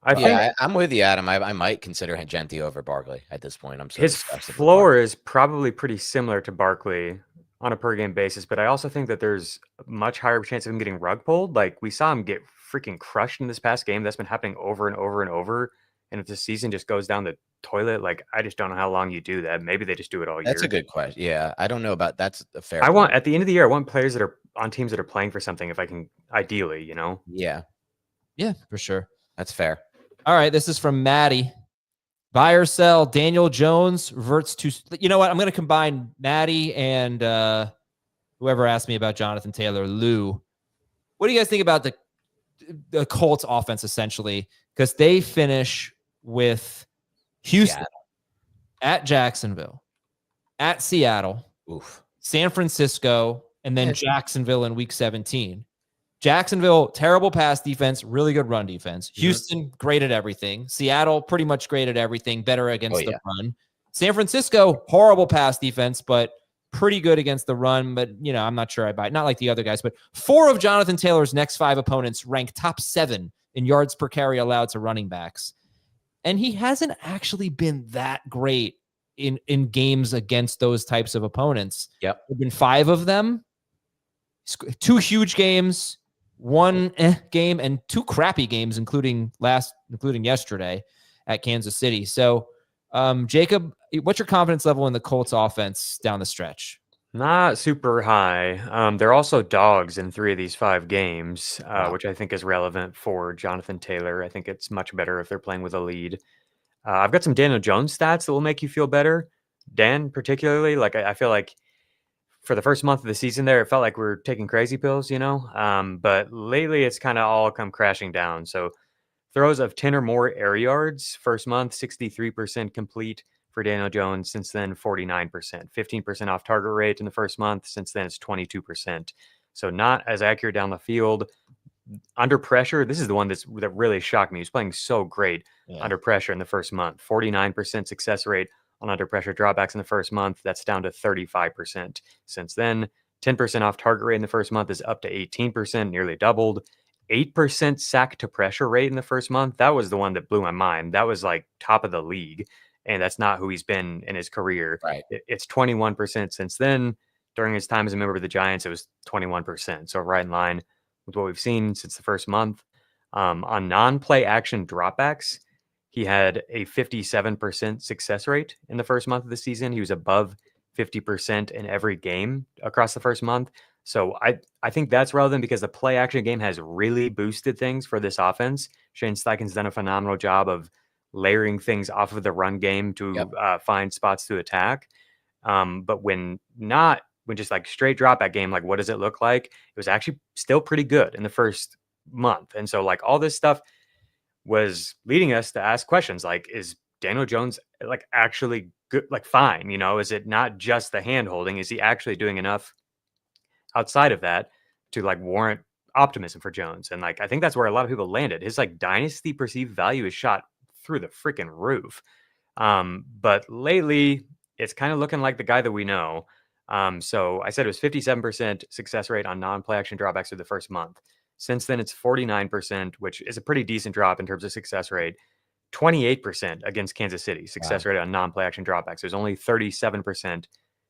I'm with you, Adam. I might consider Jeanty over Barkley at this point. His floor is probably pretty similar to Barkley on a per game basis, but I also think that there's a much higher chance of him getting rug pulled. Like we saw him get freaking crushed in this past game. That's been happening over and over and over. And if the season just goes down the toilet, like I just don't know how long you do that. Maybe they just do it all year. That's a good question. Yeah, I don't know about that's a fair. At the end of the year, I want players that are on teams that are playing for something. If I can, ideally, Yeah, for sure. That's fair. All right, this is from Maddie. Buy or sell, Daniel Jones reverts to... You know what? I'm going to combine Maddie and whoever asked me about Jonathan Taylor, Lou. What do you guys think about the Colts offense, essentially? Because they finish with Houston, at Jacksonville, at Seattle, San Francisco, and then Jacksonville in Week 17. Jacksonville, terrible pass defense, really good run defense. Houston, great at everything. Seattle, pretty much great at everything, better against the run. San Francisco, horrible pass defense, but pretty good against the run. But, I'm not sure I buy it. Not like the other guys, but 4 of Jonathan Taylor's next 5 opponents rank top 7 in yards per carry allowed to running backs. And he hasn't actually been that great in games against those types of opponents. Yep. There have been 5 of them. 2 huge games, one game and 2 crappy games, including yesterday at Kansas City. So, Jacob, what's your confidence level in the Colts offense down the stretch? Not super high. They're also dogs in 3 of these 5 games, which I think is relevant for Jonathan Taylor. I think it's much better if they're playing with a lead. I've got some Daniel Jones stats that will make you feel better. Dan, particularly, like I feel like for the first month of the season there, it felt like we were taking crazy pills, but lately it's kind of all come crashing down. So throws of 10 or more air yards, first month, 63% complete for Daniel Jones. Since then, 49%, 15% off target rate in the first month. Since then, it's 22%. So not as accurate down the field. Under pressure, this is the one that really shocked me. He was playing so great under pressure in the first month. 49% success rate on under pressure dropbacks in the first month. That's down to 35% since then. 10% off target rate in the first month is up to 18%, nearly doubled. 8% sack to pressure rate in the first month. That was the one that blew my mind. That was like top of the league. And that's not who he's been in his career. Right. It's 21% since then. During his time as a member of the Giants, it was 21%. So right in line with what we've seen since the first month. On non-play action dropbacks, he had a 57% success rate in the first month of the season. He was above 50% in every game across the first month. So I think that's relevant because the play action game has really boosted things for this offense. Shane Steichen's done a phenomenal job of layering things off of the run game to find spots to attack. But when just like straight drop back game, like what does it look like? It was actually still pretty good in the first month. And so like all this stuff was leading us to ask questions like, is Daniel Jones like actually good, like fine? Is it not just the hand holding? Is he actually doing enough outside of that to like warrant optimism for Jones? And like, I think that's where a lot of people landed. His like dynasty perceived value is shot through the freaking roof. But lately it's kind of looking like the guy that we know. So I said it was 57% success rate on non-play action dropbacks through the first month. Since then, it's 49%, which is a pretty decent drop in terms of success rate. 28% against Kansas City success rate on non-play action dropbacks. There's only 37%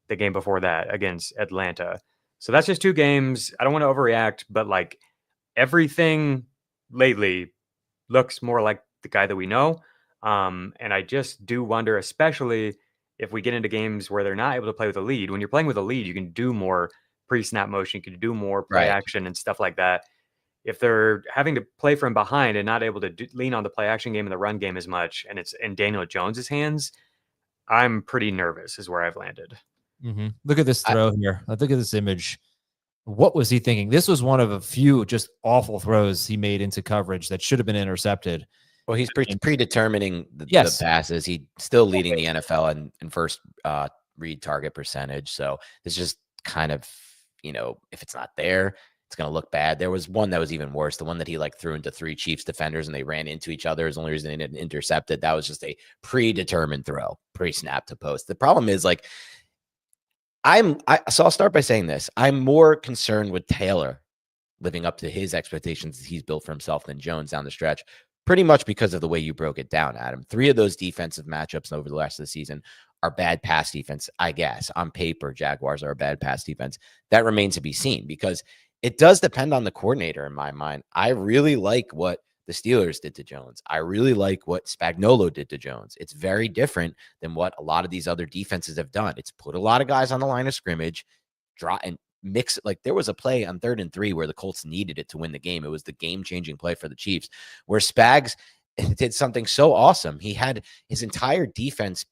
the game before that against Atlanta. So that's just 2 games. I don't want to overreact, but like everything lately looks more like the guy that we know. And I just do wonder, especially if we get into games where they're not able to play with a lead. When you're playing with a lead, you can do more pre-snap motion, you can do more play action and stuff like that. If they're having to play from behind and not able to lean on the play action game and the run game as much, and it's in Daniel Jones's hands, I'm pretty nervous is where I've landed. Mm-hmm. Look at this throw here. Look at this image. What was he thinking? This was one of a few just awful throws he made into coverage that should have been intercepted. Well, he's predetermining the passes. He's still leading the NFL in first read target percentage. So it's just kind of, if it's not there, it's going to look bad. There was one that was even worse. The one that he like threw into 3 Chiefs defenders and they ran into each other is the only reason they didn't intercept it. That was just a predetermined throw, pre-snap to post. The problem is like, so I'll start by saying this. I'm more concerned with Taylor living up to his expectations that he's built for himself than Jones down the stretch, pretty much because of the way you broke it down, Adam. 3 of those defensive matchups over the rest of the season are bad pass defense, I guess. On paper, Jaguars are a bad pass defense. That remains to be seen because it does depend on the coordinator in my mind. I really like what the Steelers did to Jones. I really like what Spagnuolo did to Jones. It's very different than what a lot of these other defenses have done. It's put a lot of guys on the line of scrimmage, draw and mix it. Like there was a play on 3rd and 3 where the Colts needed it to win the game. It was the game-changing play for the Chiefs where Spags did something so awesome. He had his entire defense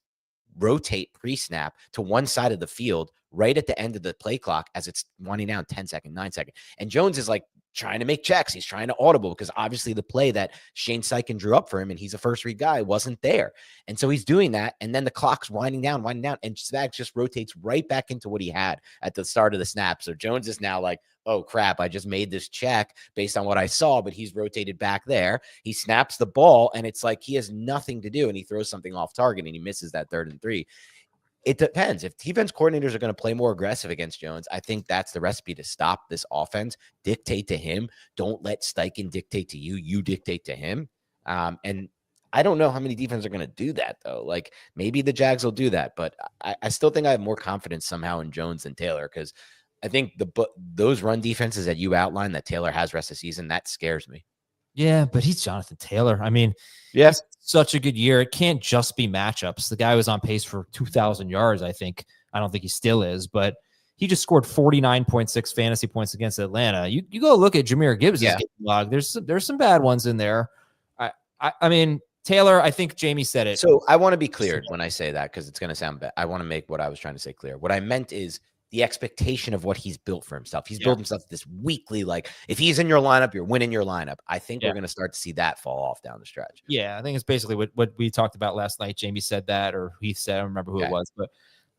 rotate pre-snap to one side of the field right at the end of the play clock as it's winding down 10 second, 9 second. And Jones is like trying to make checks. He's trying to audible because obviously the play that Shane Steichen drew up for him, and he's a first read guy, wasn't there. And so he's doing that. And then the clock's winding down. And Spags just rotates right back into what he had at the start of the snap. So Jones is now like, oh crap, I just made this check based on what I saw, but he's rotated back there. He snaps the ball and it's like he has nothing to do and he throws something off target and he misses that 3rd and 3. It depends. If defense coordinators are going to play more aggressive against Jones, I think that's the recipe to stop this offense. Dictate to him. Don't let Steichen dictate to you. You dictate to him. And I don't know how many defenses are going to do that, though. Like, maybe the Jags will do that, but I still think I have more confidence somehow in Jones than Taylor because I think those run defenses that you outlined that Taylor has rest of the season, that scares me. Yeah, but he's Jonathan Taylor. I mean, yes, such a good year. It can't just be matchups. The guy was on pace for 2,000 yards, I think. I don't think he still is, but he just scored 49.6 fantasy points against Atlanta. You go look at Jahmyr Gibbs' log. There's some bad ones in there. I mean, Taylor, I think Jamie said it. So I want to be clear when I say that, because it's going to sound bad. I want to make what I was trying to say clear. What I meant is the expectation of what he's built for himself. He's built himself this weekly, like if he's in your lineup, you're winning your lineup. I think we're going to start to see that fall off down the stretch. Yeah, I think it's basically what we talked about last night. Jamie said that, or Heath said, I don't remember who it was, but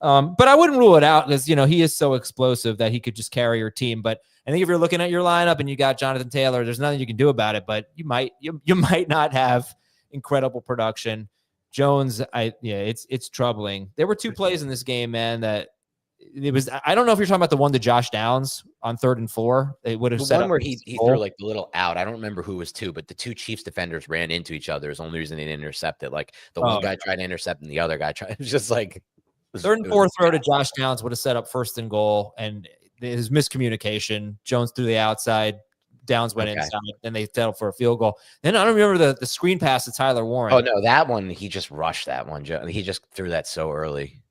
I wouldn't rule it out because, he is so explosive that he could just carry your team. But I think if you're looking at your lineup and you got Jonathan Taylor, there's nothing you can do about it, but you might not have incredible production. Jones, it's troubling. There were two plays in this game, man, that it was. I don't know if you're talking about the one to Josh Downs on 3rd and 4. They would have the set one up where he threw like the little out. I don't remember who was two, but the two Chiefs defenders ran into each other. It's the only reason they didn't intercept it. Like the one guy tried to intercept and the other guy tried. It was just like 3rd and 4 throw to Josh Downs would have set up 1st and goal, and his miscommunication. Jones threw the outside. Downs went inside, and they settled for a field goal. Then I don't remember the screen pass to Tyler Warren. Oh no, that one he just rushed that one. He just threw that so early.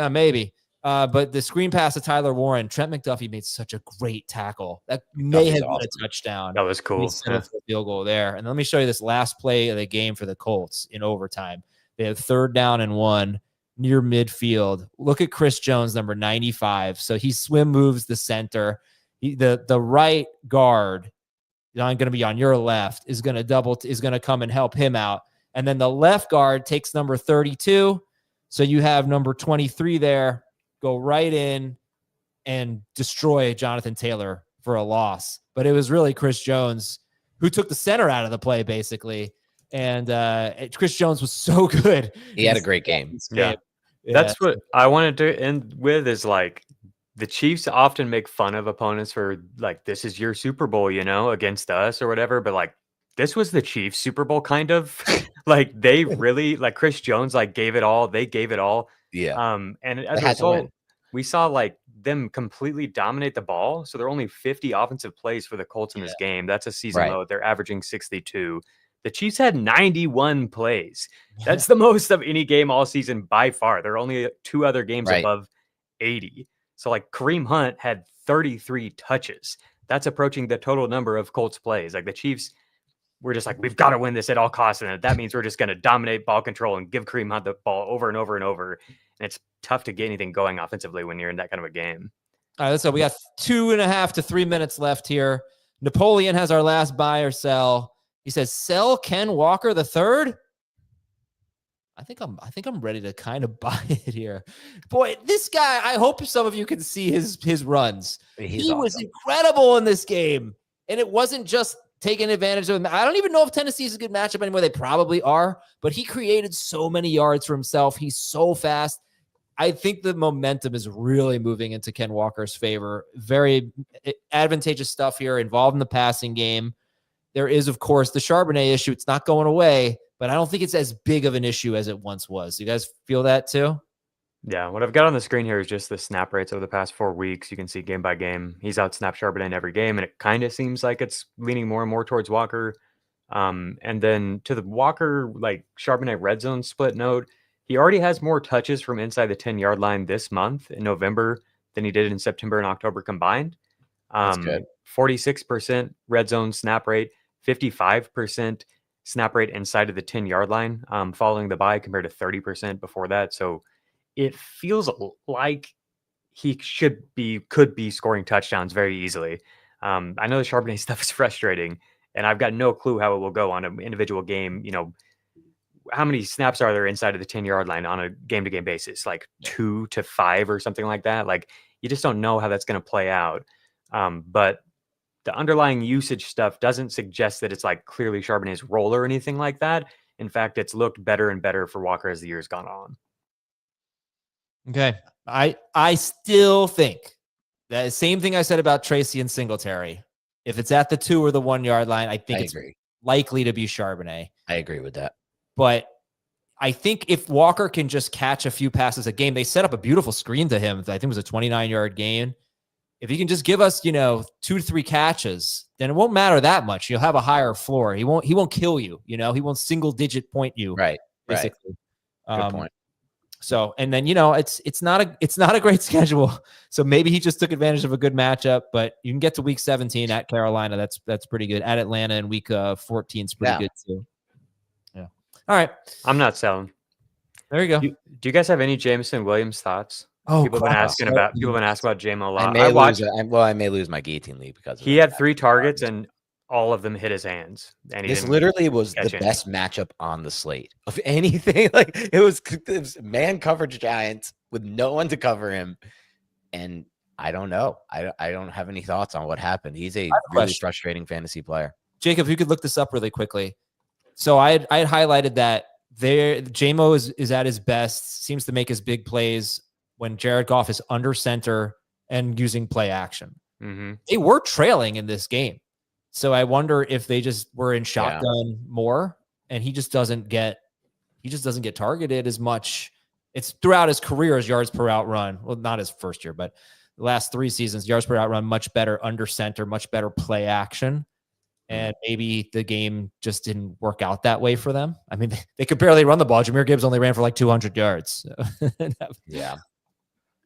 Maybe. But the screen pass to Tyler Warren, Trent McDuffie made such a great tackle. That may have been a touchdown. That was cool. He settled for a field goal there. And let me show you this last play of the game for the Colts in overtime. They have 3rd down and 1 near midfield. Look at Chris Jones, number 95. So he swim moves the center. The right guard, going to be on your left, is going to come and help him out. And then the left guard takes number 32. So you have number 23 there, go right in and destroy Jonathan Taylor for a loss. But it was really Chris Jones who took the center out of the play, basically. And Chris Jones was so good. He had a great game. Yeah. That's what I wanted to end with, is like, the Chiefs often make fun of opponents for like, this is your Super Bowl, against us or whatever. But like, this was the Chiefs Super Bowl, kind of. Like, they really, like, Chris Jones, like, gave it all. They gave it all. Yeah. And as a result, we saw like them completely dominate the ball. So there are only 50 offensive plays for the Colts in this game. That's a season low. They're averaging 62. The Chiefs had 91 plays. That's the most of any game all season by far. There are only 2 other games above 80. So like Kareem Hunt had 33 touches. That's approaching the total number of Colts plays. Like the Chiefs were just like, we've got to win this at all costs. And that means we're just going to dominate ball control and give Kareem Hunt the ball over and over and over. And it's tough to get anything going offensively when you're in that kind of a game. All right, so we got 2.5 to 3 minutes left here. Napoleon has our last buy or sell. He says, sell Ken Walker the third. I think I'm ready to kind of buy it here. Boy, this guy, I hope some of you can see his runs. He was incredible in this game. And it wasn't just taking advantage of him. I don't even know if Tennessee's a good matchup anymore. They probably are, but he created so many yards for himself. He's so fast. I think the momentum is really moving into Ken Walker's favor. Very advantageous stuff here, involved in the passing game. There is, of course, the Charbonnet issue. It's not going away, but I don't think it's as big of an issue as it once was. You guys feel that too? Yeah, what I've got on the screen here is just the snap rates over the past 4 weeks. You can see game by game. He's out-snapped Charbonnet in every game, and it kind of seems like it's leaning more and more towards Walker. And then to the Walker, like Charbonnet red zone split note, he already has more touches from inside the 10-yard line this month in November than he did in September and October combined. That's good. 46% red zone snap rate, 55% snap rate inside of the 10-yard line following the bye compared to 30% before that. So it feels like he could be scoring touchdowns very easily. I know the Charbonnet stuff is frustrating, and I've got no clue how it will go on an individual game. How many snaps are there inside of the 10-yard line on a game-to-game basis? Like 2 to 5 or something like that. Like, you just don't know how that's going to play out. But the underlying usage stuff doesn't suggest that it's like clearly Charbonnet's role or anything like that. In fact, it's looked better and better for Walker as the year's gone on. Okay. I still think that same thing I said about Tracy and Singletary. If it's at the 2 or the 1 yard line, I think it's likely to be Charbonnet. I agree with that. But I think if Walker can just catch a few passes a game, they set up a beautiful screen to him. I think it was a 29-yard gain. if he can just give us, 2 to 3 catches, then it won't matter that much. You'll have a higher floor. He won't kill you. He won't single digit point you. Right. Basically. Good point. So, and then, it's not a great schedule. So maybe he just took advantage of a good matchup, but you can get to week 17 at Carolina. That's pretty good. At Atlanta in week 14 is pretty good too. Yeah. All right. I'm not selling. There you go. Do you guys have any Jameson Williams thoughts? Oh, people have been asking about JMO a lot. I may lose my Gating league because he had 3 targets and all of them hit his hands. And this literally was the best matchup on the slate of anything. Like it was man coverage Giants with no one to cover him. And I don't know. I don't have any thoughts on what happened. He's a really frustrating fantasy player. Jacob, if you could look this up really quickly. So I had highlighted that JMO is at his best, seems to make his big plays when Jared Goff is under center and using play action. Mm-hmm. They were trailing in this game. So I wonder if they just were in shotgun more and he just doesn't get targeted as much. It's throughout his career as yards per out run. Well, not his first year, but the last 3 seasons, yards per out run, much better under center, much better play action. And maybe the game just didn't work out that way for them. I mean, they could barely run the ball. Jahmyr Gibbs only ran for like 200 yards. So. Yeah.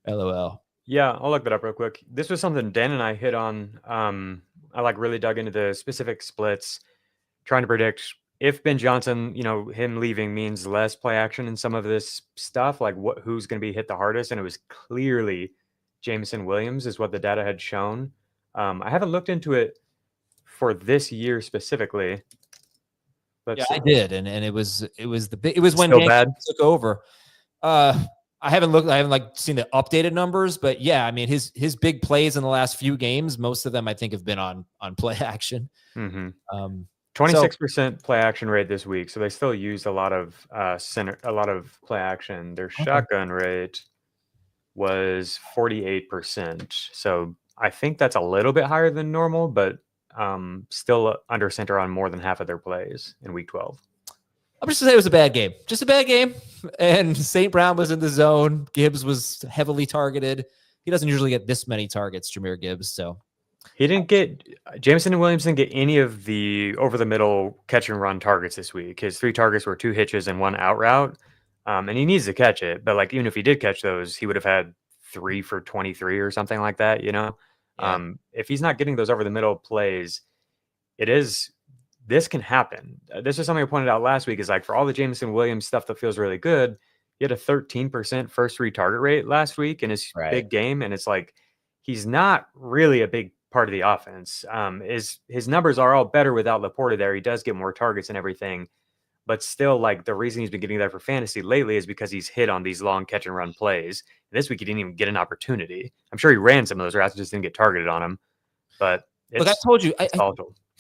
LOL. Yeah, I'll look that up real quick. This was something Dan and I hit on. I really dug into the specific splits, trying to predict if Ben Johnson, him leaving means less play action in some of this stuff, like who's going to be hit the hardest. And it was clearly Jameson Williams is what the data had shown. I haven't looked into it for this year specifically. But I did. And it was when bad took over. I haven't seen the updated numbers, but yeah, I mean his big plays in the last few games, most of them I think have been on play action. Mm-hmm. 26% play action rate this week, so they still used a lot of play action. Their shotgun rate was 48%, so I think that's a little bit higher than normal, but still under center on more than half of their plays in week 12. I'm just going to say it was a bad game. Just a bad game. And St. Brown was in the zone. Gibbs was heavily targeted. He doesn't usually get this many targets, Jahmyr Gibbs. So he didn't get Jameson and Williams didn't get any of the over the middle catch and run targets this week. His 3 targets were 2 hitches and 1 out route. And he needs to catch it. But even if he did catch those, he would have had 3 for 23 or something like that, Yeah. If he's not getting those over the middle plays, this can happen. This is something I pointed out last week is for all the Jameson Williams stuff that feels really good, he had a 13% first read target rate last week in his big game. And it's he's not really a big part of the offense. His numbers are all better without Laporta there. He does get more targets and everything, but still the reason he's been getting there for fantasy lately is because he's hit on these long catch and run plays. And this week he didn't even get an opportunity. I'm sure he ran some of those routes and just didn't get targeted on him, but look, I told you,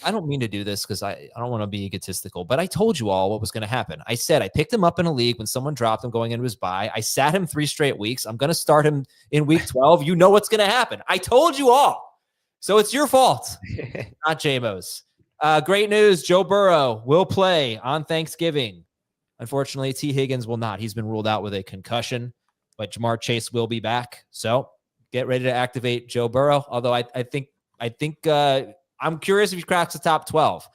I don't mean to do this because I don't want to be egotistical, but I told you all what was going to happen. I said I picked him up in a league when someone dropped him going into his bye. I sat him 3 straight weeks. I'm going to start him in week 12. You know what's going to happen. I told you all. So it's your fault, not JMO's. Great news. Joe Burrow will play on Thanksgiving. Unfortunately, T. Higgins will not. He's been ruled out with a concussion, but Jamar Chase will be back. So get ready to activate Joe Burrow. Although I think I'm curious if he cracks the top 12.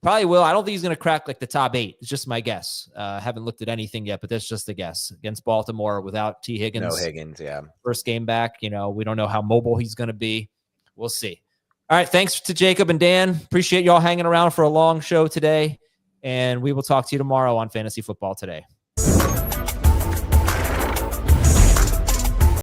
Probably will. I don't think he's going to crack the top 8. It's just my guess. Haven't looked at anything yet, but that's just a guess. Against Baltimore without T. Higgins. No Higgins, yeah. First game back. We don't know how mobile he's going to be. We'll see. All right. Thanks to Jacob and Dan. Appreciate y'all hanging around for a long show today. And we will talk to you tomorrow on Fantasy Football Today.